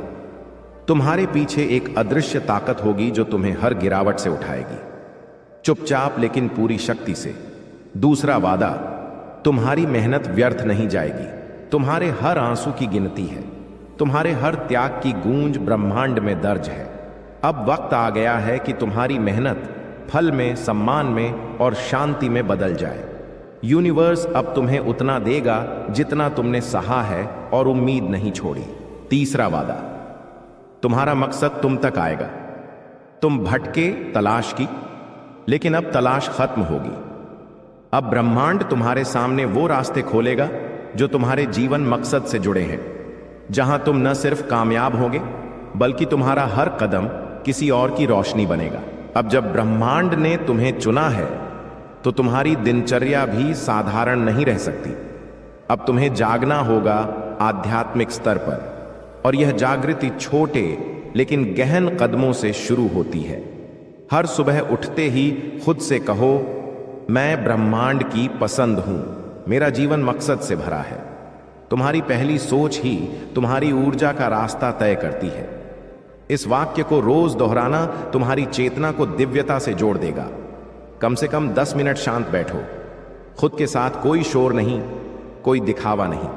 तुम्हारे पीछे एक अदृश्य ताकत होगी जो तुम्हें हर गिरावट से उठाएगी, चुपचाप लेकिन पूरी शक्ति से। दूसरा वादा, तुम्हारी मेहनत व्यर्थ नहीं जाएगी। तुम्हारे हर आंसू की गिनती है, तुम्हारे हर त्याग की गूंज ब्रह्मांड में दर्ज है। अब वक्त आ गया है कि तुम्हारी मेहनत फल में, सम्मान में और शांति में बदल जाए। यूनिवर्स अब तुम्हें उतना देगा जितना तुमने सहा है और उम्मीद नहीं छोड़ी। तीसरा वादा, तुम्हारा मकसद तुम तक आएगा। तुम भटके तलाश की, लेकिन अब तलाश खत्म होगी। अब ब्रह्मांड तुम्हारे सामने वो रास्ते खोलेगा जो तुम्हारे जीवन मकसद से जुड़े हैं, जहां तुम न सिर्फ कामयाब होगे, बल्कि तुम्हारा हर कदम किसी और की रोशनी बनेगा। अब जब ब्रह्मांड ने तुम्हें चुना है, तो तुम्हारी दिनचर्या भी साधारण नहीं रह सकती। अब तुम्हें जागना होगा आध्यात्मिक स्तर पर, और यह जागृति छोटे लेकिन गहन कदमों से शुरू होती है। हर सुबह उठते ही खुद से कहो, मैं ब्रह्मांड की पसंद हूं, मेरा जीवन मकसद से भरा है। तुम्हारी पहली सोच ही तुम्हारी ऊर्जा का रास्ता तय करती है। इस वाक्य को रोज दोहराना तुम्हारी चेतना को दिव्यता से जोड़ देगा। कम से कम 10 मिनट शांत बैठो, खुद के साथ कोई शोर नहीं, कोई दिखावा नहीं,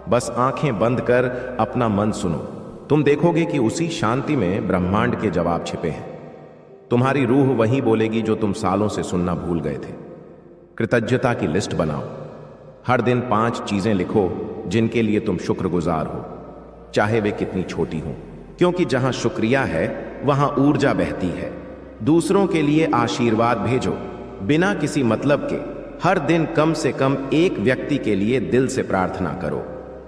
बस आंखें बंद कर अपना मन सुनो। तुम देखोगे कि उसी शांति में ब्रह्मांड के जवाब छिपे हैं। तुम्हारी रूह वही बोलेगी जो तुम सालों से सुनना भूल गए थे। कृतज्ञता की लिस्ट बनाओ। हर दिन 5 चीजें लिखो जिनके लिए तुम शुक्रगुजार हो, चाहे वे कितनी छोटी हों, क्योंकि जहां शुक्रिया है वहां ऊर्जा बहती है। दूसरों के लिए आशीर्वाद भेजो, बिना किसी मतलब के। हर दिन कम से कम एक व्यक्ति के लिए दिल से प्रार्थना करो।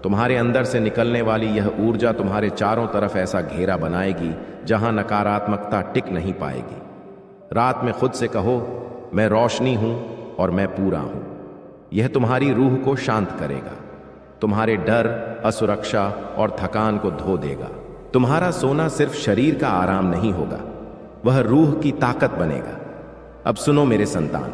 तुम्हारे अंदर से निकलने वाली यह ऊर्जा तुम्हारे चारों तरफ ऐसा घेरा बनाएगी जहां नकारात्मकता टिक नहीं पाएगी। रात में खुद से कहो, मैं रोशनी हूं और मैं पूरा हूं। यह तुम्हारी रूह को शांत करेगा, तुम्हारे डर, असुरक्षा और थकान को धो देगा। तुम्हारा सोना सिर्फ शरीर का आराम नहीं होगा, वह रूह की ताकत बनेगा। अब सुनो मेरे संतान,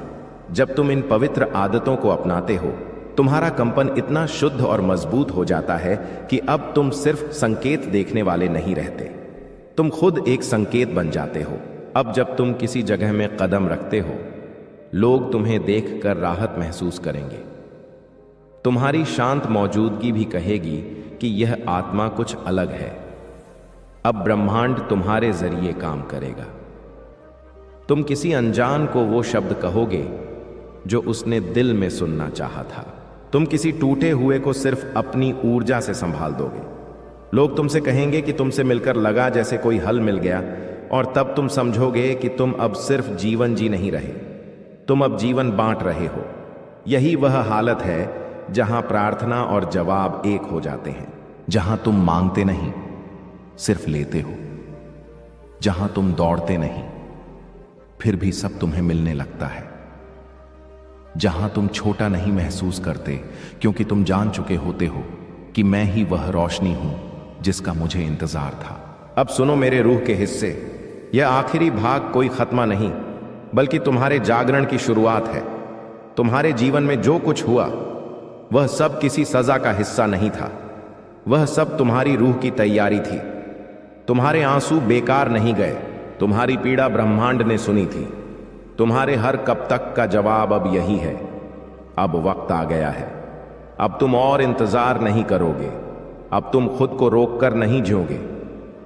जब तुम इन पवित्र आदतों को अपनाते हो, तुम्हारा कंपन इतना शुद्ध और मजबूत हो जाता है कि अब तुम सिर्फ संकेत देखने वाले नहीं रहते, तुम खुद एक संकेत बन जाते हो। अब जब तुम किसी जगह में कदम रखते हो, लोग तुम्हें देखकर राहत महसूस करेंगे। तुम्हारी शांत मौजूदगी भी कहेगी कि यह आत्मा कुछ अलग है। अब ब्रह्मांड तुम्हारे जरिए काम करेगा। तुम किसी अनजान को वो शब्द कहोगे जो उसने दिल में सुनना चाहा था। तुम किसी टूटे हुए को सिर्फ अपनी ऊर्जा से संभाल दोगे। लोग तुमसे कहेंगे कि तुमसे मिलकर लगा जैसे कोई हल मिल गया, और तब तुम समझोगे कि तुम अब सिर्फ जीवन जी नहीं रहे, तुम अब जीवन बांट रहे हो। यही वह हालत है जहां प्रार्थना और जवाब एक हो जाते हैं, जहां तुम मांगते नहीं सिर्फ लेते हो, जहां तुम दौड़ते नहीं फिर भी सब तुम्हें मिलने लगता है, जहां तुम छोटा नहीं महसूस करते क्योंकि तुम जान चुके होते हो कि मैं ही वह रोशनी हूं जिसका मुझे इंतजार था। अब सुनो मेरे रूह के हिस्से, यह आखिरी भाग कोई खत्मा नहीं बल्कि तुम्हारे जागरण की शुरुआत है। तुम्हारे जीवन में जो कुछ हुआ वह सब किसी सजा का हिस्सा नहीं था, वह सब तुम्हारी रूह की तैयारी थी। तुम्हारे आंसू बेकार नहीं गए, तुम्हारी पीड़ा ब्रह्मांड ने सुनी थी। तुम्हारे हर कब तक का जवाब अब यही है। अब वक्त आ गया है, अब तुम और इंतजार नहीं करोगे, अब तुम खुद को रोककर नहीं जियोगे।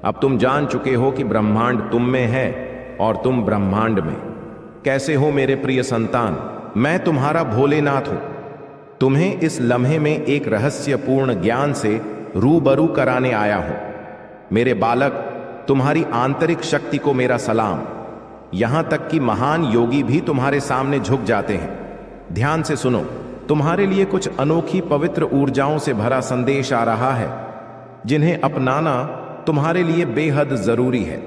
अब तुम जान चुके हो कि ब्रह्मांड तुम में है और तुम ब्रह्मांड में। कैसे हो मेरे प्रिय संतान, मैं तुम्हारा भोलेनाथ हूं। तुम्हें इस लम्हे में एक रहस्यपूर्ण ज्ञान से रूबरू कराने आया हूं। मेरे बालक, तुम्हारी आंतरिक शक्ति को मेरा सलाम। यहां तक कि महान योगी भी तुम्हारे सामने झुक जाते हैं। ध्यान से सुनो, तुम्हारे लिए कुछ अनोखी पवित्र ऊर्जाओं से भरा संदेश आ रहा है, जिन्हें अपनाना तुम्हारे लिए बेहद जरूरी है।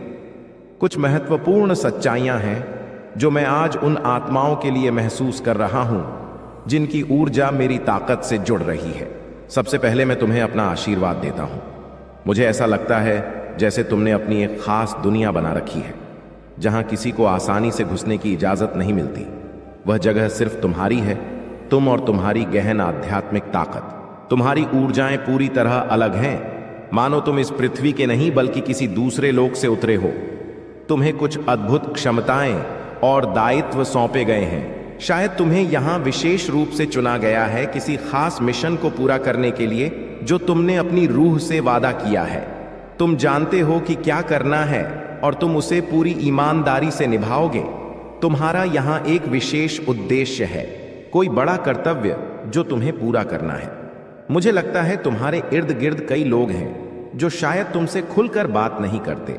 कुछ महत्वपूर्ण सच्चाइयां हैं जो मैं आज उन आत्माओं के लिए महसूस कर रहा हूं जिनकी ऊर्जा मेरी ताकत से जुड़ रही है। सबसे पहले मैं तुम्हें अपना आशीर्वाद देता हूं। मुझे ऐसा लगता है जैसे तुमने अपनी एक खास दुनिया बना रखी है, जहां किसी को आसानी से घुसने की इजाजत नहीं मिलती। वह जगह सिर्फ तुम्हारी है, तुम और तुम्हारी गहन आध्यात्मिक ताकत। तुम्हारी ऊर्जाएं पूरी तरह अलग हैं, मानो तुम इस पृथ्वी के नहीं बल्कि किसी दूसरे लोक से उतरे हो। तुम्हें कुछ अद्भुत क्षमताएं और दायित्व सौंपे गए हैं। शायद तुम्हें यहां विशेष रूप से चुना गया है किसी खास मिशन को पूरा करने के लिए जो तुमने अपनी रूह से वादा किया है। तुम जानते हो कि क्या करना है और तुम उसे पूरी ईमानदारी से निभाओगे। तुम्हारा यहां एक विशेष उद्देश्य है, कोई बड़ा कर्तव्य जो तुम्हें पूरा करना है। मुझे लगता है तुम्हारे इर्द गिर्द कई लोग हैं जो शायद तुमसे खुलकर बात नहीं करते।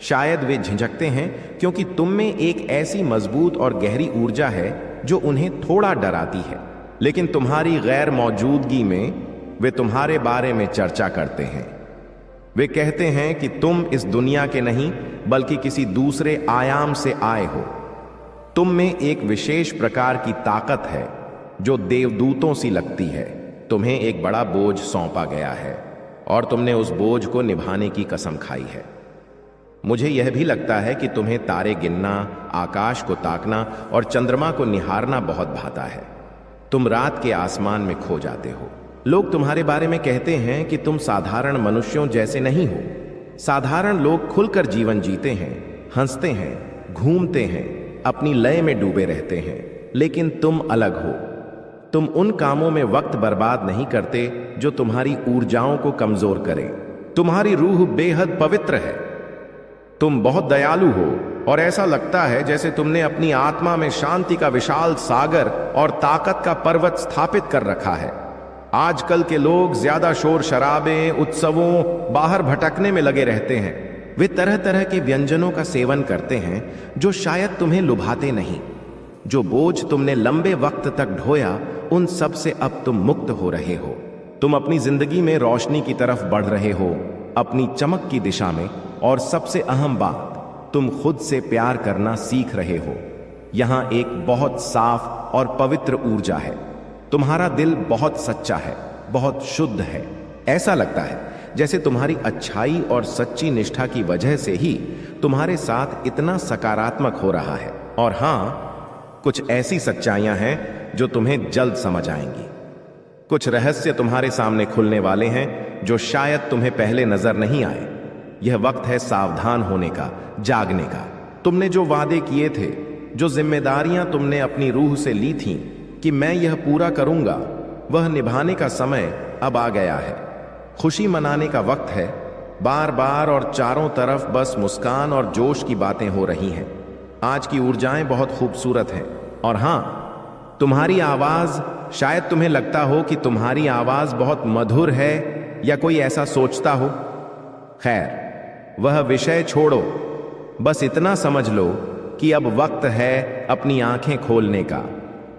शायद वे झिझकते हैं क्योंकि तुम में एक ऐसी मजबूत और गहरी ऊर्जा है जो उन्हें थोड़ा डराती है। लेकिन तुम्हारी गैर मौजूदगी में वे तुम्हारे बारे में चर्चा करते हैं। वे कहते हैं कि तुम इस दुनिया के नहीं बल्कि किसी दूसरे आयाम से आए हो। तुम में एक विशेष प्रकार की ताकत है जो देवदूतों सी लगती है। तुम्हें एक बड़ा बोझ सौंपा गया है और तुमने उस बोझ को निभाने की कसम खाई है। मुझे यह भी लगता है कि तुम्हें तारे गिनना, आकाश को ताकना और चंद्रमा को निहारना बहुत भाता है। तुम रात के आसमान में खो जाते हो। लोग तुम्हारे बारे में कहते हैं कि तुम साधारण मनुष्यों जैसे नहीं हो। साधारण लोग खुलकर जीवन जीते हैं, हंसते हैं, घूमते हैं, अपनी लय में डूबे रहते हैं, लेकिन तुम अलग हो। तुम उन कामों में वक्त बर्बाद नहीं करते जो तुम्हारी ऊर्जाओं को कमजोर करें। तुम्हारी रूह बेहद पवित्र है। तुम बहुत दयालु हो और ऐसा लगता है जैसे तुमने अपनी आत्मा में शांति का विशाल सागर और ताकत का पर्वत स्थापित कर रखा है। आजकल के लोग ज्यादा शोर शराबे, उत्सवों, बाहर भटकने में लगे रहते हैं। वे तरह तरह के व्यंजनों का सेवन करते हैं जो शायद तुम्हें लुभाते नहीं। जो बोझ तुमने लंबे वक्त तक ढोया, उन सब से अब तुम मुक्त हो रहे हो। तुम अपनी जिंदगी में रोशनी की तरफ बढ़ रहे हो, अपनी चमक की दिशा में। और सबसे अहम बात, तुम खुद से प्यार करना सीख रहे हो। यहां एक बहुत साफ और पवित्र ऊर्जा है। तुम्हारा दिल बहुत सच्चा है, बहुत शुद्ध है। ऐसा लगता है जैसे तुम्हारी अच्छाई और सच्ची निष्ठा की वजह से ही तुम्हारे साथ इतना सकारात्मक हो रहा है। और हां, कुछ ऐसी सच्चाइयां हैं जो तुम्हें जल्द समझ आएंगी। कुछ रहस्य तुम्हारे सामने खुलने वाले हैं जो शायद तुम्हें पहले नजर नहीं आए। यह वक्त है सावधान होने का, जागने का। तुमने जो वादे किए थे, जो जिम्मेदारियां तुमने अपनी रूह से ली थीं कि मैं यह पूरा करूंगा, वह निभाने का समय अब आ गया है। खुशी मनाने का वक्त है। बार बार और चारों तरफ बस मुस्कान और जोश की बातें हो रही हैं। आज की ऊर्जाएं बहुत खूबसूरत हैं। और हां, तुम्हारी आवाज, शायद तुम्हें लगता हो कि तुम्हारी आवाज बहुत मधुर है या कोई ऐसा सोचता हो। खैर, वह विषय छोड़ो। बस इतना समझ लो कि अब वक्त है अपनी आंखें खोलने का,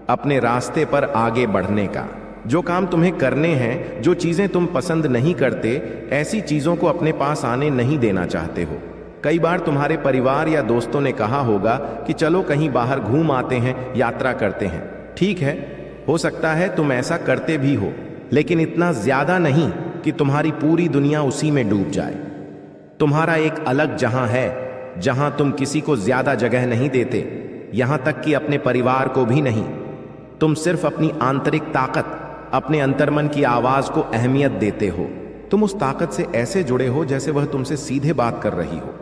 अपने रास्ते पर आगे बढ़ने का। जो काम तुम्हें करने हैं, जो चीजें तुम पसंद नहीं करते, ऐसी चीजों को अपने पास आने नहीं देना चाहते हो। कई बार तुम्हारे परिवार या दोस्तों ने कहा होगा कि चलो कहीं बाहर घूम आते हैं, यात्रा करते हैं। ठीक है, हो सकता है तुम ऐसा करते भी हो, लेकिन इतना ज्यादा नहीं कि तुम्हारी पूरी दुनिया उसी में डूब जाए। तुम्हारा एक अलग जहां है, जहां तुम किसी को ज्यादा जगह नहीं देते, यहां तक कि अपने परिवार को भी नहीं। तुम सिर्फ अपनी आंतरिक ताकत, अपने अंतर्मन की आवाज को अहमियत देते हो। तुम उस ताकत से ऐसे जुड़े हो जैसे वह तुमसे सीधे बात कर रही हो।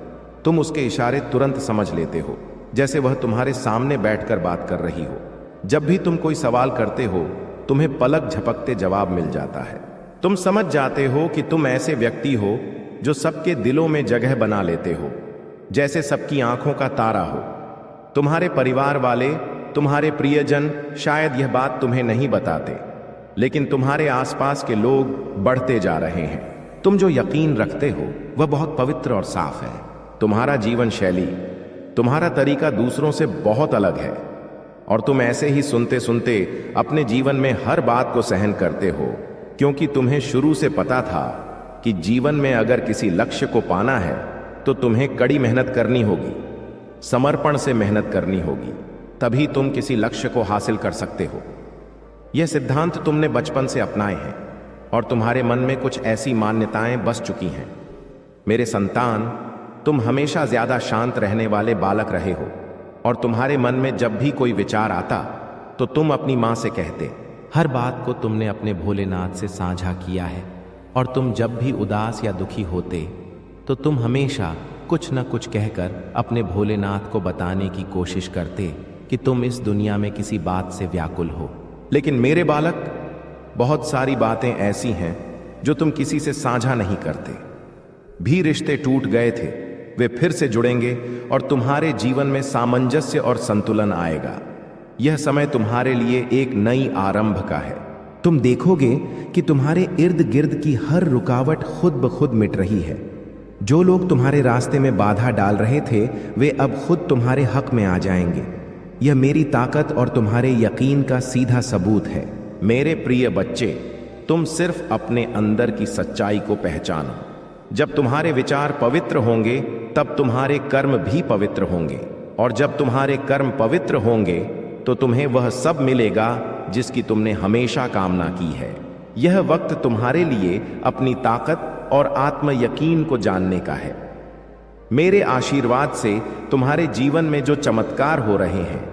तुम उसके इशारे तुरंत समझ लेते हो, जैसे वह तुम्हारे सामने बैठकर बात कर रही हो। जब भी तुम कोई सवाल करते हो, तुम्हें पलक झपकते जवाब मिल जाता है। तुम समझ जाते हो कि तुम ऐसे व्यक्ति हो जो सबके दिलों में जगह बना लेते हो, जैसे सबकी आंखों का तारा हो। तुम्हारे परिवार वाले, तुम्हारे प्रियजन शायद यह बात तुम्हें नहीं बताते, लेकिन तुम्हारे आसपास के लोग बढ़ते जा रहे हैं। तुम जो यकीन रखते हो वह बहुत पवित्र और साफ है। तुम्हारा जीवन शैली, तुम्हारा तरीका दूसरों से बहुत अलग है। और तुम ऐसे ही सुनते सुनते अपने जीवन में हर बात को सहन करते हो, क्योंकि तुम्हें शुरू से पता था कि जीवन में अगर किसी लक्ष्य को पाना है तो तुम्हें कड़ी मेहनत करनी होगी, समर्पण से मेहनत करनी होगी, तभी तुम किसी लक्ष्य को हासिल कर सकते हो। यह सिद्धांत तुमने बचपन से अपनाए हैं और तुम्हारे मन में कुछ ऐसी मान्यताएं बस चुकी हैं। मेरे संतान, तुम हमेशा ज्यादा शांत रहने वाले बालक रहे हो और तुम्हारे मन में जब भी कोई विचार आता तो तुम अपनी मां से कहते। हर बात को तुमने अपने भोलेनाथ से साझा किया है और तुम जब भी उदास या दुखी होते तो तुम हमेशा कुछ न कुछ कहकर अपने भोलेनाथ को बताने की कोशिश करते कि तुम इस दुनिया में किसी बात से व्याकुल हो। लेकिन मेरे बालक, बहुत सारी बातें ऐसी हैं जो तुम किसी से साझा नहीं करते। भी रिश्ते टूट गए थे, वे फिर से जुड़ेंगे और तुम्हारे जीवन में सामंजस्य और संतुलन आएगा। यह समय तुम्हारे लिए एक नई आरंभ का है। तुम देखोगे कि तुम्हारे इर्द गिर्द की हर रुकावट खुद ब खुद मिट रही है। जो लोग तुम्हारे रास्ते में बाधा डाल रहे थे, वे अब खुद तुम्हारे हक में आ जाएंगे। यह मेरी ताकत और तुम्हारे यकीन का सीधा सबूत है। मेरे प्रिय बच्चे, तुम सिर्फ अपने अंदर की सच्चाई को पहचानो। जब तुम्हारे विचार पवित्र होंगे, तब तुम्हारे कर्म भी पवित्र होंगे। और जब तुम्हारे कर्म पवित्र होंगे तो तुम्हें वह सब मिलेगा जिसकी तुमने हमेशा कामना की है। यह वक्त तुम्हारे लिए अपनी ताकत और आत्म यकीन को जानने का है। मेरे आशीर्वाद से तुम्हारे जीवन में जो चमत्कार हो रहे हैं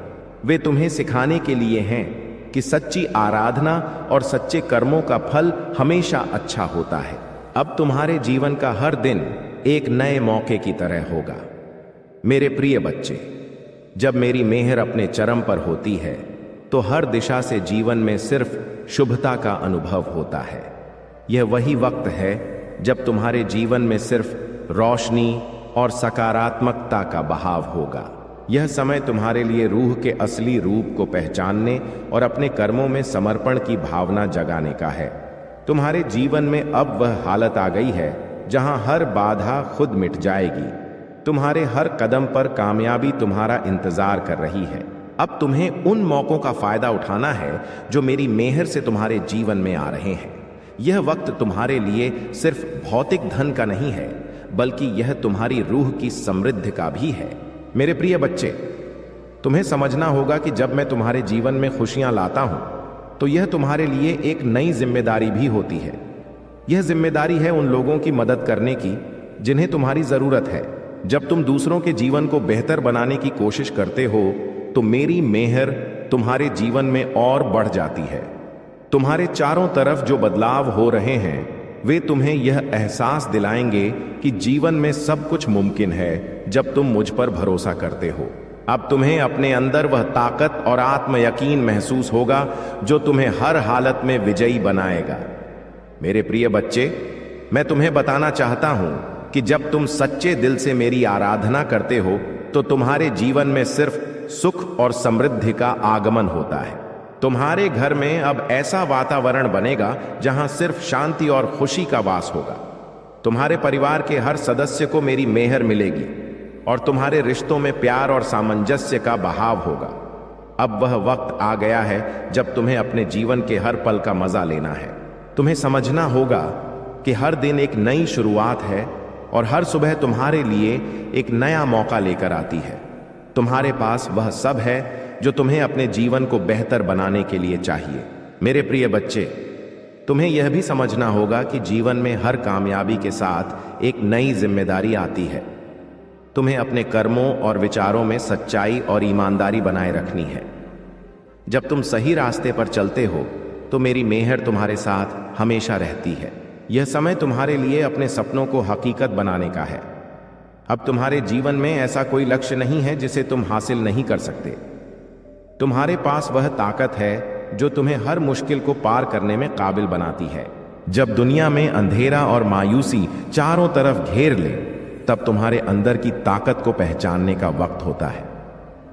वे तुम्हें सिखाने के लिए हैं कि सच्ची आराधना और सच्चे कर्मों का फल हमेशा अच्छा होता है। अब तुम्हारे जीवन का हर दिन एक नए मौके की तरह होगा। मेरे प्रिय बच्चे, जब मेरी मेहर अपने चरम पर होती है तो हर दिशा से जीवन में सिर्फ शुभता का अनुभव होता है। यह वही वक्त है जब तुम्हारे जीवन में सिर्फ रोशनी और सकारात्मकता का बहाव होगा। यह समय तुम्हारे लिए रूह के असली रूप को पहचानने और अपने कर्मों में समर्पण की भावना जगाने का है। तुम्हारे जीवन में अब वह हालत आ गई है जहां हर बाधा खुद मिट जाएगी। तुम्हारे हर कदम पर कामयाबी तुम्हारा इंतजार कर रही है। अब तुम्हें उन मौकों का फायदा उठाना है जो मेरी मेहर से तुम्हारे जीवन में आ रहे हैं। यह वक्त तुम्हारे लिए सिर्फ भौतिक धन का नहीं है, बल्कि यह तुम्हारी रूह की समृद्धि का भी है। मेरे प्रिय बच्चे, तुम्हें समझना होगा कि जब मैं तुम्हारे जीवन में खुशियां लाता हूं तो यह तुम्हारे लिए एक नई जिम्मेदारी भी होती है। यह जिम्मेदारी है उन लोगों की मदद करने की जिन्हें तुम्हारी जरूरत है। जब तुम दूसरों के जीवन को बेहतर बनाने की कोशिश करते हो तो मेरी मेहर तुम्हारे जीवन में और बढ़ जाती है। तुम्हारे चारों तरफ जो बदलाव हो रहे हैं वे तुम्हें यह एहसास दिलाएंगे कि जीवन में सब कुछ मुमकिन है जब तुम मुझ पर भरोसा करते हो। अब तुम्हें अपने अंदर वह ताकत और आत्म यकीन महसूस होगा जो तुम्हें हर हालत में विजयी बनाएगा। मेरे प्रिय बच्चे, मैं तुम्हें बताना चाहता हूं कि जब तुम सच्चे दिल से मेरी आराधना करते हो तो तुम्हारे जीवन में सिर्फ सुख और समृद्धि का आगमन होता है। तुम्हारे घर में अब ऐसा वातावरण बनेगा जहां सिर्फ शांति और खुशी का वास होगा। तुम्हारे परिवार के हर सदस्य को मेरी मेहर मिलेगी और तुम्हारे रिश्तों में प्यार और सामंजस्य का बहाव होगा। अब वह वक्त आ गया है जब तुम्हें अपने जीवन के हर पल का मजा लेना है। तुम्हें समझना होगा कि हर दिन एक नई शुरुआत है और हर सुबह तुम्हारे लिए एक नया मौका लेकर आती है। तुम्हारे पास वह सब है जो तुम्हें अपने जीवन को बेहतर बनाने के लिए चाहिए। मेरे प्रिय बच्चे, तुम्हें यह भी समझना होगा कि जीवन में हर कामयाबी के साथ एक नई जिम्मेदारी आती है। तुम्हें अपने कर्मों और विचारों में सच्चाई और ईमानदारी बनाए रखनी है। जब तुम सही रास्ते पर चलते हो तो मेरी मेहर तुम्हारे साथ हमेशा रहती है। यह समय तुम्हारे लिए अपने सपनों को हकीकत बनाने का है। अब तुम्हारे जीवन में ऐसा कोई लक्ष्य नहीं है जिसे तुम हासिल नहीं कर सकते। तुम्हारे पास वह ताकत है जो तुम्हें हर मुश्किल को पार करने में काबिल बनाती है। जब दुनिया में अंधेरा और मायूसी चारों तरफ घेर ले तब तुम्हारे अंदर की ताकत को पहचानने का वक्त होता है।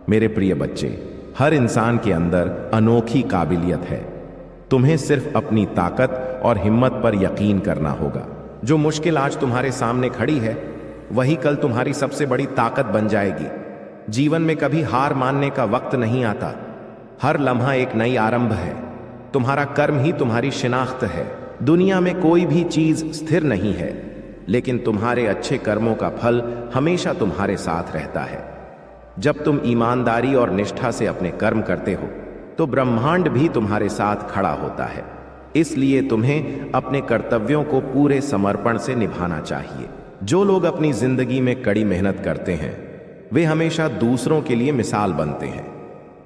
मेरे प्रिय बच्चे, हर इंसान के अंदर अनोखी काबिलियत है। तुम्हें सिर्फ अपनी ताकत और हिम्मत पर यकीन करना होगा। जो मुश्किल आज तुम्हारे सामने खड़ी है वही कल तुम्हारी सबसे बड़ी ताकत बन जाएगी। जीवन में कभी हार मानने का वक्त नहीं आता। हर लम्हा एक नई आरंभ है। तुम्हारा कर्म ही तुम्हारी शिनाख्त है। दुनिया में कोई भी चीज स्थिर नहीं है, लेकिन तुम्हारे अच्छे कर्मों का फल हमेशा तुम्हारे साथ रहता है। जब तुम ईमानदारी और निष्ठा से अपने कर्म करते हो तो ब्रह्मांड भी तुम्हारे साथ खड़ा होता है। इसलिए तुम्हें अपने कर्तव्यों को पूरे समर्पण से निभाना चाहिए। जो लोग अपनी जिंदगी में कड़ी मेहनत करते हैं वे हमेशा दूसरों के लिए मिसाल बनते हैं।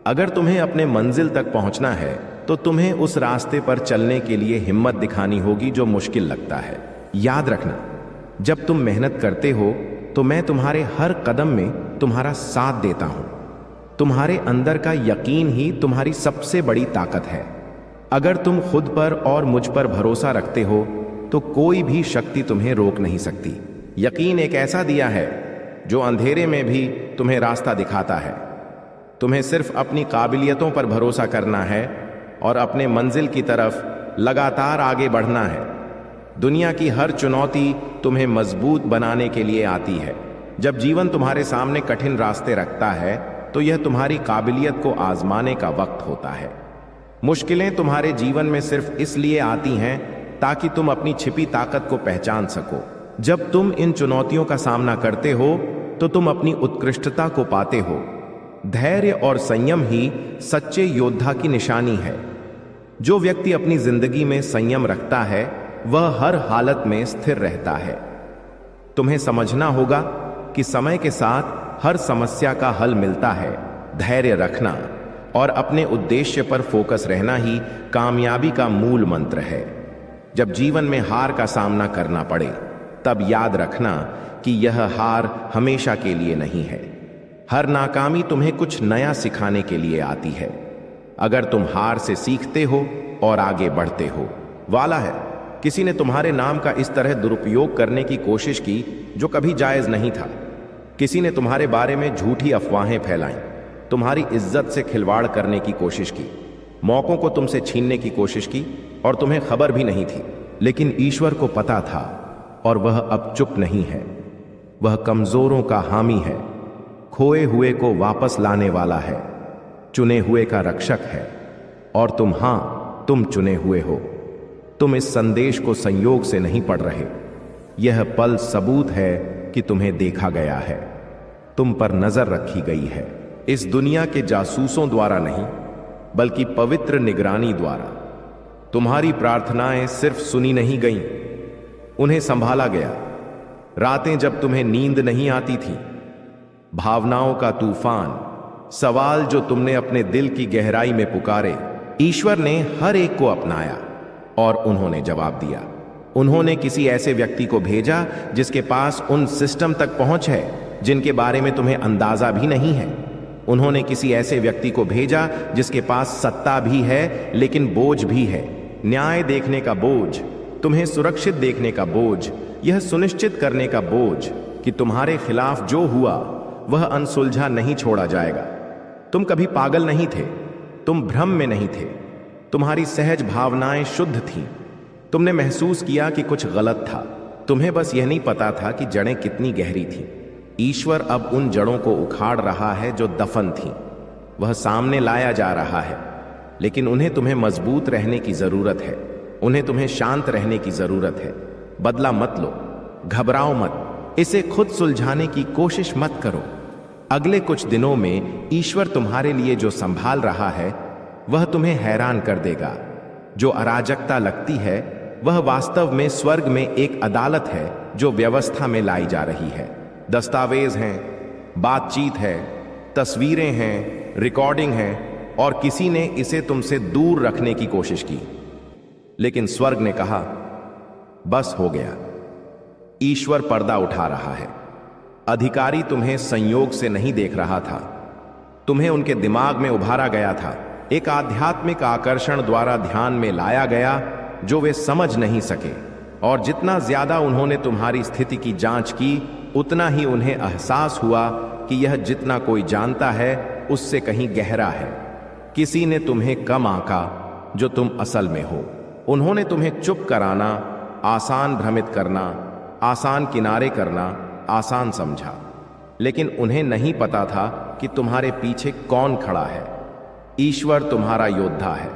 अगर तुम्हें अपने मंजिल तक पहुंचना है तो तुम्हें उस रास्ते पर चलने के लिए हिम्मत दिखानी होगी जो मुश्किल लगता है। याद रखना, जब तुम मेहनत करते हो तो मैं तुम्हारे हर कदम में तुम्हारा साथ देता हूं। तुम्हारे अंदर का यकीन ही तुम्हारी सबसे बड़ी ताकत है। अगर तुम खुद पर और मुझ पर भरोसा रखते हो तो कोई भी शक्ति तुम्हें रोक नहीं सकती। यकीन एक ऐसा दिया है जो अंधेरे में भी तुम्हें रास्ता दिखाता है। तुम्हें सिर्फ अपनी काबिलियतों पर भरोसा करना है और अपने मंजिल की तरफ लगातार आगे बढ़ना है। दुनिया की हर चुनौती तुम्हें मजबूत बनाने के लिए आती है। जब जीवन तुम्हारे सामने कठिन रास्ते रखता है तो यह तुम्हारी काबिलियत को आजमाने का वक्त होता है। मुश्किलें तुम्हारे जीवन में सिर्फ इसलिए आती हैं ताकि तुम अपनी छिपी ताकत को पहचान सको। जब तुम इन चुनौतियों का सामना करते हो तो तुम अपनी उत्कृष्टता को पाते हो धैर्य और संयम ही सच्चे योद्धा की निशानी है। जो व्यक्ति अपनी जिंदगी में संयम रखता है वह हर हालत में स्थिर रहता है। तुम्हें समझना होगा कि समय के साथ हर समस्या का हल मिलता है। धैर्य रखना और अपने उद्देश्य पर फोकस रहना ही कामयाबी का मूल मंत्र है। जब जीवन में हार का सामना करना पड़े तब याद रखना कि यह हार हमेशा के लिए नहीं है। हर नाकामी तुम्हें कुछ नया सिखाने के लिए आती है। अगर तुम हार से सीखते हो और आगे बढ़ते हो। वाला है किसी ने तुम्हारे नाम का इस तरह दुरुपयोग करने की कोशिश की जो कभी जायज नहीं था। किसी ने तुम्हारे बारे में झूठी अफवाहें फैलाई, तुम्हारी इज्जत से खिलवाड़ करने की कोशिश की, मौकों को तुमसे छीनने की कोशिश की और तुम्हें खबर भी नहीं थी। लेकिन ईश्वर को पता था और वह अब चुप नहीं है। वह कमजोरों का हामी है, खोए हुए को वापस लाने वाला है, चुने हुए का रक्षक है। और तुम चुने हुए हो। तुम इस संदेश को संयोग से नहीं पढ़ रहे। यह पल सबूत है कि तुम्हें देखा गया है, तुम पर नजर रखी गई है। इस दुनिया के जासूसों द्वारा नहीं बल्कि पवित्र निगरानी द्वारा। तुम्हारी प्रार्थनाएं सिर्फ सुनी नहीं गईं, उन्हें संभाला गया। रातें जब तुम्हें नींद नहीं आती थी, भावनाओं का तूफान, सवाल जो तुमने अपने दिल की गहराई में पुकारे, ईश्वर ने हर एक को अपनाया और उन्होंने जवाब दिया। उन्होंने किसी ऐसे व्यक्ति को भेजा जिसके पास उन सिस्टम तक पहुंच है जिनके बारे में तुम्हें अंदाजा भी नहीं है। उन्होंने किसी ऐसे व्यक्ति को भेजा जिसके पास सत्ता भी है लेकिन बोझ भी है। न्याय देखने का बोझ, तुम्हें सुरक्षित देखने का बोझ, यह सुनिश्चित करने का बोझ कि तुम्हारे खिलाफ जो हुआ वह अनसुलझा नहीं छोड़ा जाएगा। तुम कभी पागल नहीं थे, तुम भ्रम में नहीं थे, तुम्हारी सहज भावनाएं शुद्ध थीं। तुमने महसूस किया कि कुछ गलत था, तुम्हें बस यह नहीं पता था कि जड़ें कितनी गहरी थीं। ईश्वर अब उन जड़ों को उखाड़ रहा है जो दफन थीं। वह सामने लाया जा रहा है, लेकिन उन्हें तुम्हें मजबूत रहने की जरूरत है। उन्हें तुम्हें शांत रहने की जरूरत है। बदला मत लो, घबराओ मत, इसे खुद सुलझाने की कोशिश मत करो। अगले कुछ दिनों में ईश्वर तुम्हारे लिए जो संभाल रहा है वह तुम्हें हैरान कर देगा। जो अराजकता लगती है वह वास्तव में स्वर्ग में एक अदालत है जो व्यवस्था में लाई जा रही है। दस्तावेज हैं, बातचीत है, तस्वीरें हैं, रिकॉर्डिंग है और किसी ने इसे तुमसे दूर रखने की कोशिश की, लेकिन स्वर्ग ने कहा बस हो गया। ईश्वर पर्दा उठा रहा है। अधिकारी तुम्हें संयोग से नहीं देख रहा था, तुम्हें उनके दिमाग में उभारा गया था, एक आध्यात्मिक आकर्षण द्वारा ध्यान में लाया गया जो वे समझ नहीं सके। और जितना ज्यादा उन्होंने तुम्हारी स्थिति की जांच की उतना ही उन्हें एहसास हुआ कि यह जितना कोई जानता है उससे कहीं गहरा है। किसी ने तुम्हें कम आंका जो तुम असल में हो। उन्होंने तुम्हें चुप कराना, आसान भ्रमित करना, आसान किनारे करना आसान समझा, लेकिन उन्हें नहीं पता था कि तुम्हारे पीछे कौन खड़ा है। ईश्वर तुम्हारा योद्धा है।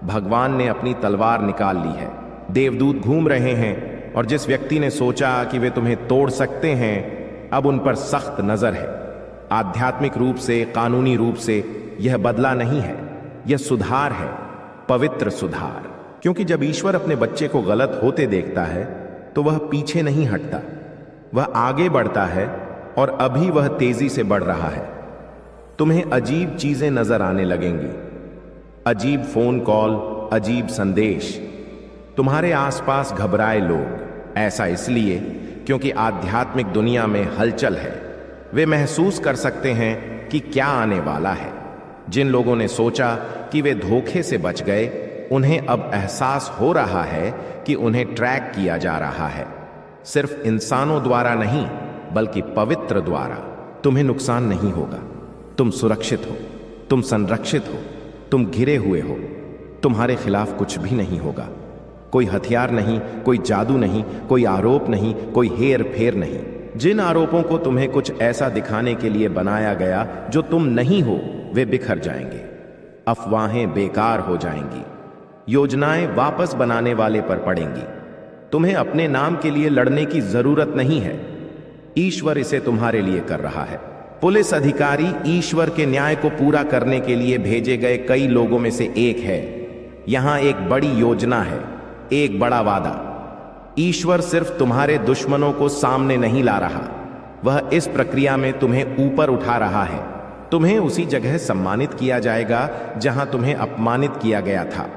भगवान ने अपनी तलवार निकाल ली है। देवदूत घूम रहे हैं और जिस व्यक्ति ने सोचा कि वे तुम्हें तोड़ सकते हैं अब उन पर सख्त नजर है। आध्यात्मिक रूप से, कानूनी रूप से यह बदला नहीं है, यह सुधार है, पवित्र सुधार। क्योंकि जब ईश्वर अपने बच्चे को गलत होते देखता है तो वह पीछे नहीं हटता, वह आगे बढ़ता है और अभी वह तेजी से बढ़ रहा है। तुम्हें अजीब चीजें नजर आने लगेंगी, अजीब फोन कॉल, अजीब संदेश, तुम्हारे आसपास घबराए लोग। ऐसा इसलिए क्योंकि आध्यात्मिक दुनिया में हलचल है। वे महसूस कर सकते हैं कि क्या आने वाला है। जिन लोगों ने सोचा कि वे धोखे से बच गए, उन्हें अब एहसास हो रहा है कि उन्हें ट्रैक किया जा रहा है, सिर्फ इंसानों द्वारा नहीं बल्कि पवित्र द्वारा। तुम्हें नुकसान नहीं होगा, तुम सुरक्षित हो, तुम संरक्षित हो, तुम घिरे हुए हो, तुम्हारे खिलाफ कुछ भी नहीं होगा। कोई हथियार नहीं, कोई जादू नहीं, कोई आरोप नहीं, कोई हेर फेर नहीं। जिन आरोपों को तुम्हें कुछ ऐसा दिखाने के लिए बनाया गया जो तुम नहीं हो, वे बिखर जाएंगे। अफवाहें बेकार हो जाएंगी, योजनाएं वापस बनाने वाले पर पड़ेंगी। तुम्हें अपने नाम के लिए लड़ने की जरूरत नहीं है, ईश्वर इसे तुम्हारे लिए कर रहा है। पुलिस अधिकारी ईश्वर के न्याय को पूरा करने के लिए भेजे गए कई लोगों में से एक है। यहां एक बड़ी योजना है, एक बड़ा वादा। ईश्वर सिर्फ तुम्हारे दुश्मनों को सामने नहीं ला रहा, वह इस प्रक्रिया में तुम्हें ऊपर उठा रहा है। तुम्हें उसी जगह सम्मानित किया जाएगा जहां तुम्हें अपमानित किया गया था।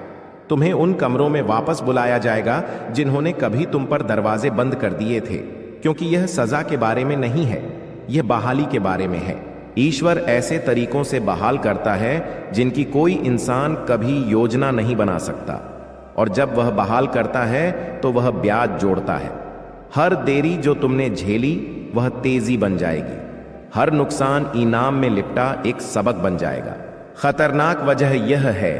तुम्हें उन कमरों में वापस बुलाया जाएगा जिन्होंने कभी तुम पर दरवाजे बंद कर दिए थे, क्योंकि यह सजा के बारे में नहीं है, यह बहाली के बारे में है। ईश्वर ऐसे तरीकों से बहाल करता है जिनकी कोई इंसान कभी योजना नहीं बना सकता, और जब वह बहाल करता है तो वह ब्याज जोड़ता है। हर देरी जो तुमने झेली वह तेजी बन जाएगी, हर नुकसान इनाम में लिपटा एक सबक बन जाएगा। खतरनाक वजह यह है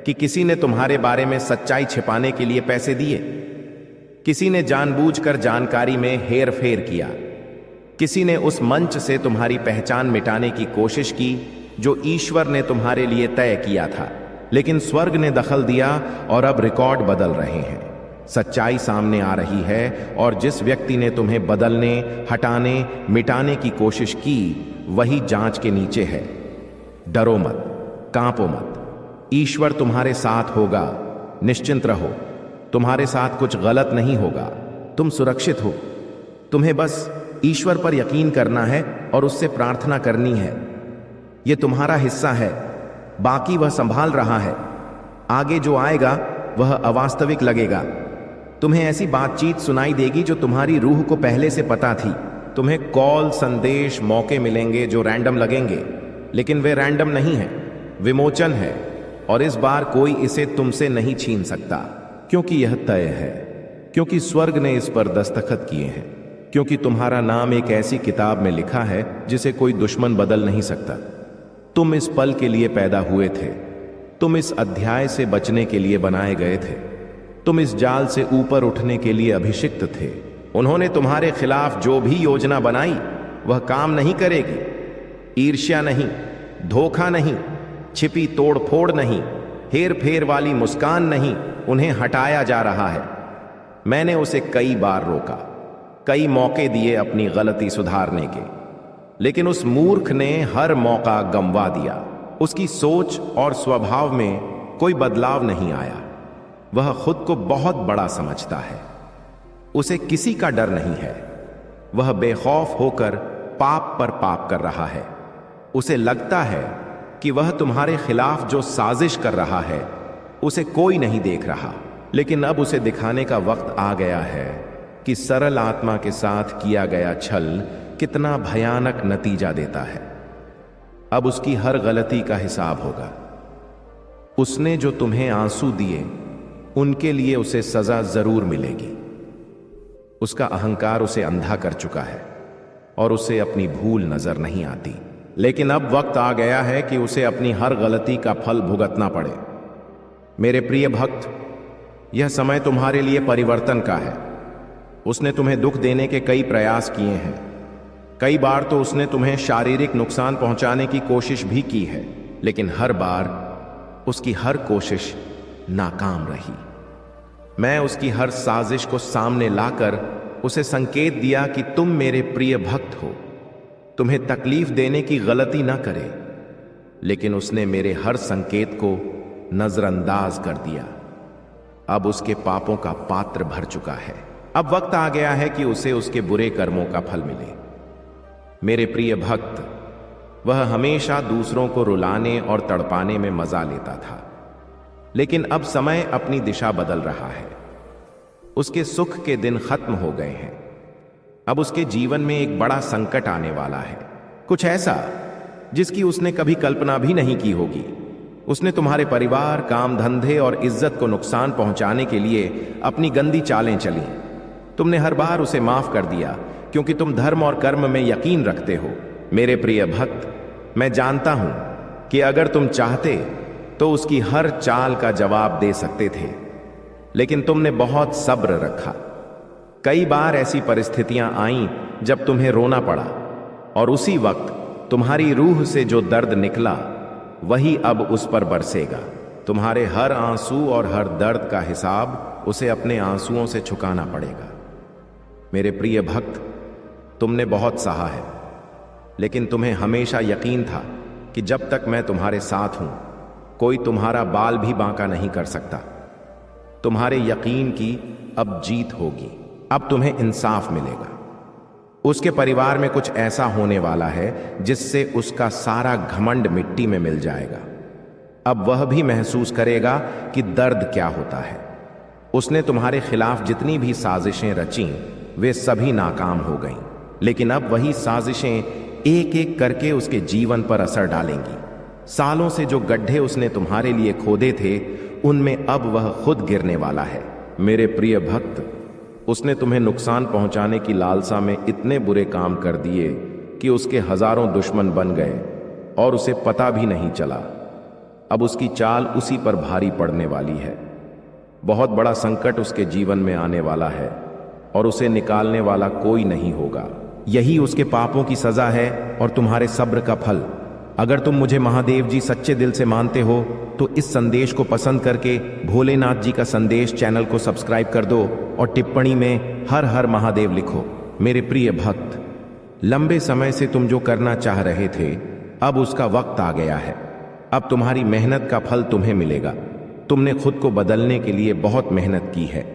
कि किसी ने तुम्हारे बारे में सच्चाई छिपाने के लिए पैसे दिए, किसी ने जानबूझकर जानकारी में हेरफेर किया, किसी ने उस मंच से तुम्हारी पहचान मिटाने की कोशिश की जो ईश्वर ने तुम्हारे लिए तय किया था। लेकिन स्वर्ग ने दखल दिया और अब रिकॉर्ड बदल रहे हैं। सच्चाई सामने आ रही है और जिस व्यक्ति ने तुम्हें बदलने, हटाने, मिटाने की कोशिश की वही जांच के नीचे है। डरो मत, कांपो मत, ईश्वर तुम्हारे साथ होगा। निश्चिंत रहो, तुम्हारे साथ कुछ गलत नहीं होगा, तुम सुरक्षित हो। तुम्हें बस ईश्वर पर यकीन करना है और उससे प्रार्थना करनी है। यह तुम्हारा हिस्सा है, बाकी वह संभाल रहा है। आगे जो आएगा वह अवास्तविक लगेगा। तुम्हें ऐसी बातचीत सुनाई देगी जो तुम्हारी रूह को पहले से पता थी। तुम्हें कॉल, संदेश, मौके मिलेंगे जो रैंडम लगेंगे, लेकिन वे रैंडम नहीं है, विमोचन है। और इस बार कोई इसे तुमसे नहीं छीन सकता, क्योंकि यह तय है, क्योंकि स्वर्ग ने इस पर दस्तखत किए हैं, क्योंकि तुम्हारा नाम एक ऐसी किताब में लिखा है जिसे कोई दुश्मन बदल नहीं सकता। तुम इस पल के लिए पैदा हुए थे, तुम इस अध्याय से बचने के लिए बनाए गए थे, तुम इस जाल से ऊपर उठने के लिए अभिषिक्त थे। उन्होंने तुम्हारे खिलाफ जो भी योजना बनाई वह काम नहीं करेगी। ईर्ष्या नहीं, धोखा नहीं, छिपी तोड़फोड़ नहीं, हेर फेर वाली मुस्कान नहीं, उन्हें हटाया जा रहा है। मैंने उसे कई बार रोका, कई मौके दिए अपनी गलती सुधारने के, लेकिन उस मूर्ख ने हर मौका गंवा दिया। उसकी सोच और स्वभाव में कोई बदलाव नहीं आया। वह खुद को बहुत बड़ा समझता है, उसे किसी का डर नहीं है। वह बेखौफ होकर पाप पर पाप कर रहा है। उसे लगता है कि वह तुम्हारे खिलाफ जो साजिश कर रहा है उसे कोई नहीं देख रहा। लेकिन अब उसे दिखाने का वक्त आ गया है कि सरल आत्मा के साथ किया गया छल कितना भयानक नतीजा देता है। अब उसकी हर गलती का हिसाब होगा। उसने जो तुम्हें आंसू दिए उनके लिए उसे सजा जरूर मिलेगी। उसका अहंकार उसे अंधा कर चुका है और उसे अपनी भूल नजर नहीं आती। लेकिन अब वक्त आ गया है कि उसे अपनी हर गलती का फल भुगतना पड़े। मेरे प्रिय भक्त, यह समय तुम्हारे लिए परिवर्तन का है। उसने तुम्हें दुख देने के कई प्रयास किए हैं। कई बार तो उसने तुम्हें शारीरिक नुकसान पहुंचाने की कोशिश भी की है, लेकिन हर बार उसकी हर कोशिश नाकाम रही। मैं उसकी हर साजिश को सामने लाकर उसे संकेत दिया कि तुम मेरे प्रिय भक्त हो, तुम्हें तकलीफ देने की गलती ना करे, लेकिन उसने मेरे हर संकेत को नजरअंदाज कर दिया। अब उसके पापों का पात्र भर चुका है। अब वक्त आ गया है कि उसे उसके बुरे कर्मों का फल मिले। मेरे प्रिय भक्त, वह हमेशा दूसरों को रुलाने और तड़पाने में मजा लेता था, लेकिन अब समय अपनी दिशा बदल रहा है। उसके सुख के दिन खत्म हो गए हैं। अब उसके जीवन में एक बड़ा संकट आने वाला है, कुछ ऐसा जिसकी उसने कभी कल्पना भी नहीं की होगी। उसने तुम्हारे परिवार, काम धंधे और इज्जत को नुकसान पहुंचाने के लिए अपनी गंदी चालें चली। तुमने हर बार उसे माफ कर दिया क्योंकि तुम धर्म और कर्म में यकीन रखते हो। मेरे प्रिय भक्त, मैं जानता हूं कि अगर तुम चाहते तो उसकी हर चाल का जवाब दे सकते थे, लेकिन तुमने बहुत सब्र रखा। कई बार ऐसी परिस्थितियां आईं जब तुम्हें रोना पड़ा, और उसी वक्त तुम्हारी रूह से जो दर्द निकला वही अब उस पर बरसेगा। तुम्हारे हर आंसू और हर दर्द का हिसाब उसे अपने आंसुओं से चुकाना पड़ेगा। मेरे प्रिय भक्त, तुमने बहुत सहा है, लेकिन तुम्हें हमेशा यकीन था कि जब तक मैं तुम्हारे साथ हूं, कोई तुम्हारा बाल भी बांका नहीं कर सकता। तुम्हारे यकीन की अब जीत होगी। अब तुम्हें इंसाफ मिलेगा। उसके परिवार में कुछ ऐसा होने वाला है जिससे उसका सारा घमंड मिट्टी में मिल जाएगा। अब वह भी महसूस करेगा कि दर्द क्या होता है। उसने तुम्हारे खिलाफ जितनी भी साजिशें रचीं, वे सभी नाकाम हो गईं। लेकिन अब वही साजिशें एक एक करके उसके जीवन पर असर डालेंगी। सालों से जो गड्ढे उसने तुम्हारे लिए खोदे थे, उनमें अब वह खुद गिरने वाला है। मेरे प्रिय भक्त, उसने तुम्हें नुकसान पहुंचाने की लालसा में इतने बुरे काम कर दिए कि उसके हजारों दुश्मन बन गए और उसे पता भी नहीं चला। अब उसकी चाल उसी पर भारी पड़ने वाली है। बहुत बड़ा संकट उसके जीवन में आने वाला है और उसे निकालने वाला कोई नहीं होगा। यही उसके पापों की सजा है और तुम्हारे सब्र का फल। अगर तुम मुझे महादेव जी सच्चे दिल से मानते हो तो इस संदेश को पसंद करके भोलेनाथ जी का संदेश चैनल को सब्सक्राइब कर दो और टिप्पणी में हर हर महादेव लिखो। मेरे प्रिय भक्त, लंबे समय से तुम जो करना चाह रहे थे, अब उसका वक्त आ गया है। अब तुम्हारी मेहनत का फल तुम्हें मिलेगा। तुमने खुद को बदलने के लिए बहुत मेहनत की है,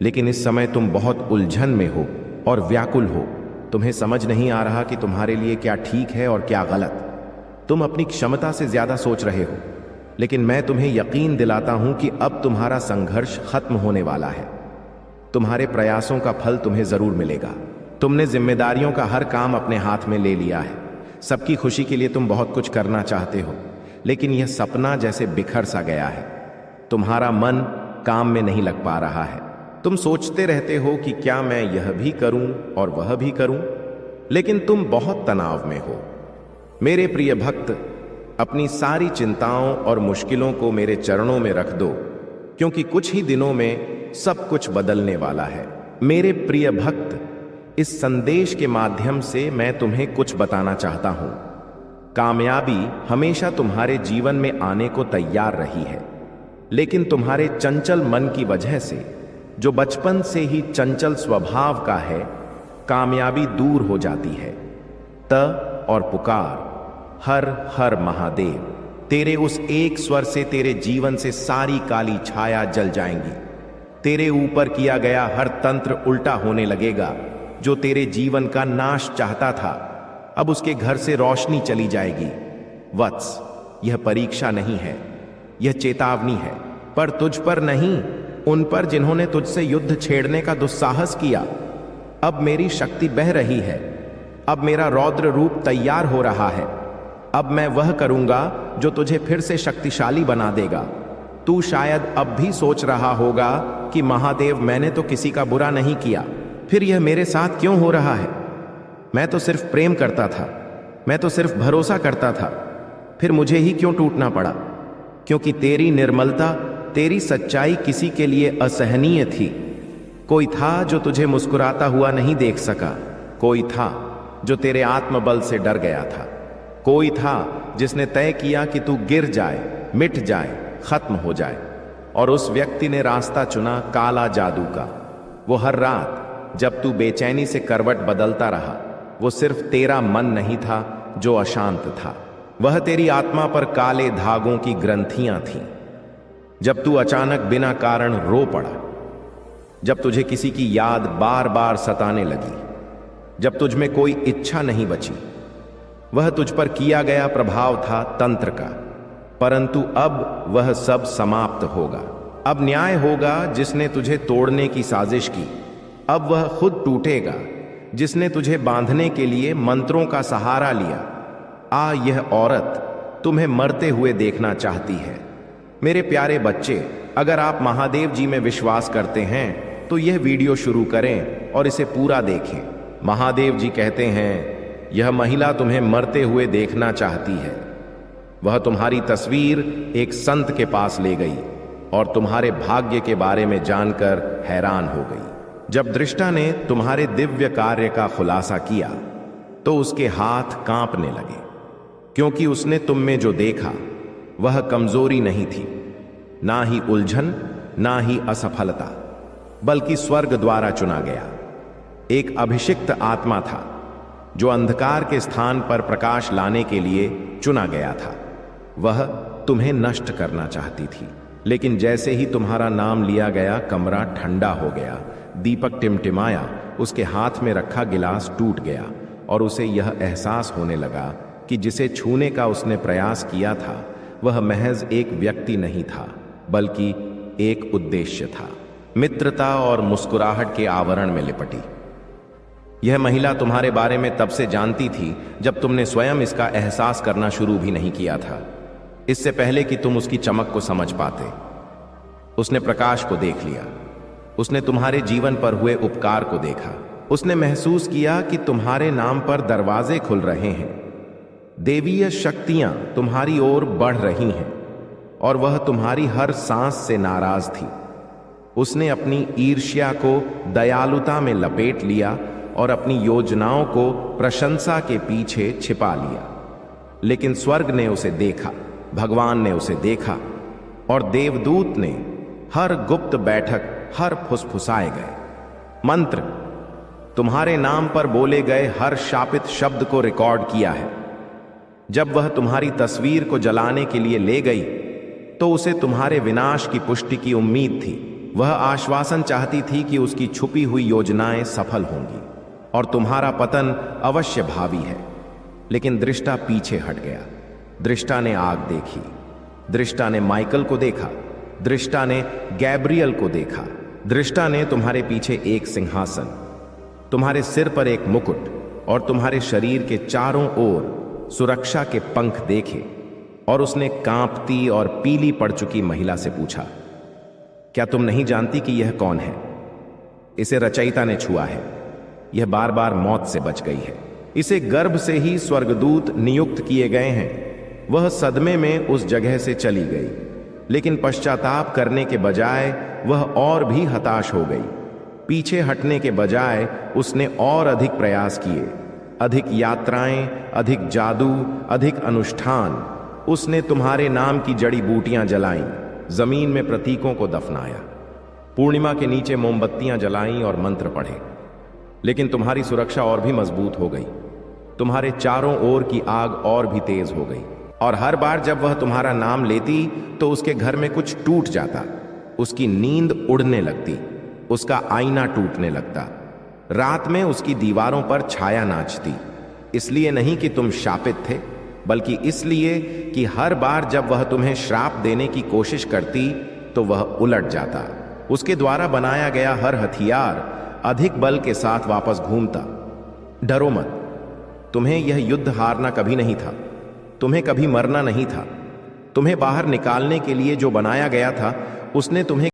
लेकिन इस समय तुम बहुत उलझन में हो और व्याकुल हो। तुम्हें समझ नहीं आ रहा कि तुम्हारे लिए क्या ठीक है और क्या गलत। तुम अपनी क्षमता से ज्यादा सोच रहे हो, लेकिन मैं तुम्हें यकीन दिलाता हूं कि अब तुम्हारा संघर्ष खत्म होने वाला है। तुम्हारे प्रयासों का फल तुम्हें जरूर मिलेगा। तुमने जिम्मेदारियों का हर काम अपने हाथ में ले लिया है। सबकी खुशी के लिए तुम बहुत कुछ करना चाहते हो, लेकिन यह सपना जैसे बिखर सा गया है। तुम्हारा मन काम में नहीं लग पा रहा है। तुम सोचते रहते हो कि क्या मैं यह भी करूं और वह भी करूं, लेकिन तुम बहुत तनाव में हो। मेरे प्रिय भक्त, अपनी सारी चिंताओं और मुश्किलों को मेरे चरणों में रख दो, क्योंकि कुछ ही दिनों में सब कुछ बदलने वाला है। मेरे प्रिय भक्त, इस संदेश के माध्यम से मैं तुम्हें कुछ बताना चाहता हूं। कामयाबी हमेशा तुम्हारे जीवन में आने को तैयार रही है, लेकिन तुम्हारे चंचल मन की वजह से, जो बचपन से ही चंचल स्वभाव का है, कामयाबी दूर हो जाती है। त और पुकार हर हर महादेव, तेरे उस एक स्वर से तेरे जीवन से सारी काली छाया जल जाएंगी। तेरे ऊपर किया गया हर तंत्र उल्टा होने लगेगा। जो तेरे जीवन का नाश चाहता था, अब उसके घर से रोशनी चली जाएगी। वत्स, यह परीक्षा नहीं है, यह चेतावनी है, पर तुझ पर नहीं, उन पर जिन्होंने तुझसे युद्ध छेड़ने का दुस्साहस किया। अब मेरी शक्ति बह रही है। अब मेरा रौद्र रूप तैयार हो रहा है। अब मैं वह करूंगा जो तुझे फिर से शक्तिशाली बना देगा। तू शायद अब भी सोच रहा होगा कि महादेव, मैंने तो किसी का बुरा नहीं किया, फिर यह मेरे साथ क्यों हो रहा है? मैं तो सिर्फ प्रेम करता था, मैं तो सिर्फ भरोसा करता था, फिर मुझे ही क्यों टूटना पड़ा? क्योंकि तेरी निर्मलता, तेरी सच्चाई किसी के लिए असहनीय थी। कोई था जो तुझे मुस्कुराता हुआ नहीं देख सका। कोई था जो तेरे आत्मबल से डर गया था। कोई था जिसने तय किया कि तू गिर जाए, मिट जाए, खत्म हो जाए। और उस व्यक्ति ने रास्ता चुना काला जादू का। वो हर रात जब तू बेचैनी से करवट बदलता रहा, वो सिर्फ तेरा मन नहीं था जो अशांत था, वह तेरी आत्मा पर काले धागों की ग्रंथियां थीं। जब तू अचानक बिना कारण रो पड़ा, जब तुझे किसी की याद बार बार सताने लगी, जब तुझ में कोई इच्छा नहीं बची, वह तुझ पर किया गया प्रभाव था तंत्र का। परंतु अब वह सब समाप्त होगा। अब न्याय होगा। जिसने तुझे तोड़ने की साजिश की, अब वह खुद टूटेगा। जिसने तुझे बांधने के लिए मंत्रों का सहारा लिया, यह औरत तुम्हें मरते हुए देखना चाहती है। मेरे प्यारे बच्चे, अगर आप महादेव जी में विश्वास करते हैं तो यह वीडियो शुरू करें और इसे पूरा देखें। महादेव जी कहते हैं, यह महिला तुम्हें मरते हुए देखना चाहती है। वह तुम्हारी तस्वीर एक संत के पास ले गई और तुम्हारे भाग्य के बारे में जानकर हैरान हो गई। जब दृष्टा ने तुम्हारे दिव्य कार्य का खुलासा किया तो उसके हाथ कांपने लगे, क्योंकि उसने तुम में जो देखा वह कमजोरी नहीं थी, ना ही उलझन, ना ही असफलता, बल्कि स्वर्ग द्वारा चुना गया एक अभिषिक्त आत्मा था। जो अंधकार के स्थान पर प्रकाश लाने के लिए चुना गया था। वह तुम्हें नष्ट करना चाहती थी, लेकिन जैसे ही तुम्हारा नाम लिया गया, कमरा ठंडा हो गया, दीपक टिमटिमाया, उसके हाथ में रखा गिलास टूट गया और उसे यह एहसास होने लगा कि जिसे छूने का उसने प्रयास किया था वह महज एक व्यक्ति नहीं था, बल्कि एक उद्देश्य था। मित्रता और मुस्कुराहट के आवरण में लिपटी। यह महिला तुम्हारे बारे में तब से जानती थी जब तुमने स्वयं इसका एहसास करना शुरू भी नहीं किया था, इससे पहले कि तुम उसकी चमक को समझ पाते। उसने प्रकाश को देख लिया, उसने तुम्हारे जीवन पर हुए उपकार को देखा, उसने महसूस किया कि तुम्हारे नाम पर दरवाजे खुल रहे हैं, देवीय शक्तियां तुम्हारी ओर बढ़ रही हैं और वह तुम्हारी हर सांस से नाराज थी। उसने अपनी ईर्ष्या को दयालुता में लपेट लिया और अपनी योजनाओं को प्रशंसा के पीछे छिपा लिया। लेकिन स्वर्ग ने उसे देखा, भगवान ने उसे देखा और देवदूत ने हर गुप्त बैठक, हर फुसफुसाए गए मंत्र, तुम्हारे नाम पर बोले गए हर शापित शब्द को रिकॉर्ड किया है। जब वह तुम्हारी तस्वीर को जलाने के लिए ले गई तो उसे तुम्हारे विनाश की पुष्टि की उम्मीद थी। वह आश्वासन चाहती थी कि उसकी छुपी हुई योजनाएं सफल होंगी और तुम्हारा पतन अवश्य भावी है। लेकिन दृष्टा पीछे हट गया। दृष्टा ने आग देखी, दृष्टा ने माइकल को देखा, दृष्टा ने गैब्रियल को देखा, दृष्टा ने तुम्हारे पीछे एक सिंहासन, तुम्हारे सिर पर एक मुकुट और तुम्हारे शरीर के चारों ओर सुरक्षा के पंख देखे और उसने कांपती और पीली पड़ चुकी महिला से पूछा, क्या तुम नहीं जानती कि यह कौन है? इसे रचयिता ने छुआ है, यह बार बार मौत से बच गई है, इसे गर्भ से ही स्वर्गदूत नियुक्त किए गए हैं। वह सदमे में उस जगह से चली गई, लेकिन पश्चाताप करने के बजाय वह और भी हताश हो गई। पीछे हटने के बजाय उसने और अधिक प्रयास किए, अधिक यात्राएं, अधिक जादू, अधिक अनुष्ठान। उसने तुम्हारे नाम की जड़ी बूटियां जलाईं, जमीन में प्रतीकों को दफनाया, पूर्णिमा के नीचे मोमबत्तियां जलाईं और मंत्र पढ़े। लेकिन तुम्हारी सुरक्षा और भी मजबूत हो गई, तुम्हारे चारों ओर की आग और भी तेज हो गई और हर बार जब वह तुम्हारा नाम लेती तो उसके घर में कुछ टूट जाता, उसकी नींद उड़ने लगती, उसका आईना टूटने लगता, रात में उसकी दीवारों पर छाया नाचती। इसलिए नहीं कि तुम शापित थे, बल्कि इसलिए कि हर बार जब वह तुम्हें श्राप देने की कोशिश करती तो वह उलट जाता। उसके द्वारा बनाया गया हर हथियार अधिक बल के साथ वापस घूमता। डरो मत, तुम्हें यह युद्ध हारना कभी नहीं था, तुम्हें कभी मरना नहीं था। तुम्हें बाहर निकालने के लिए जो बनाया गया था उसने तुम्हें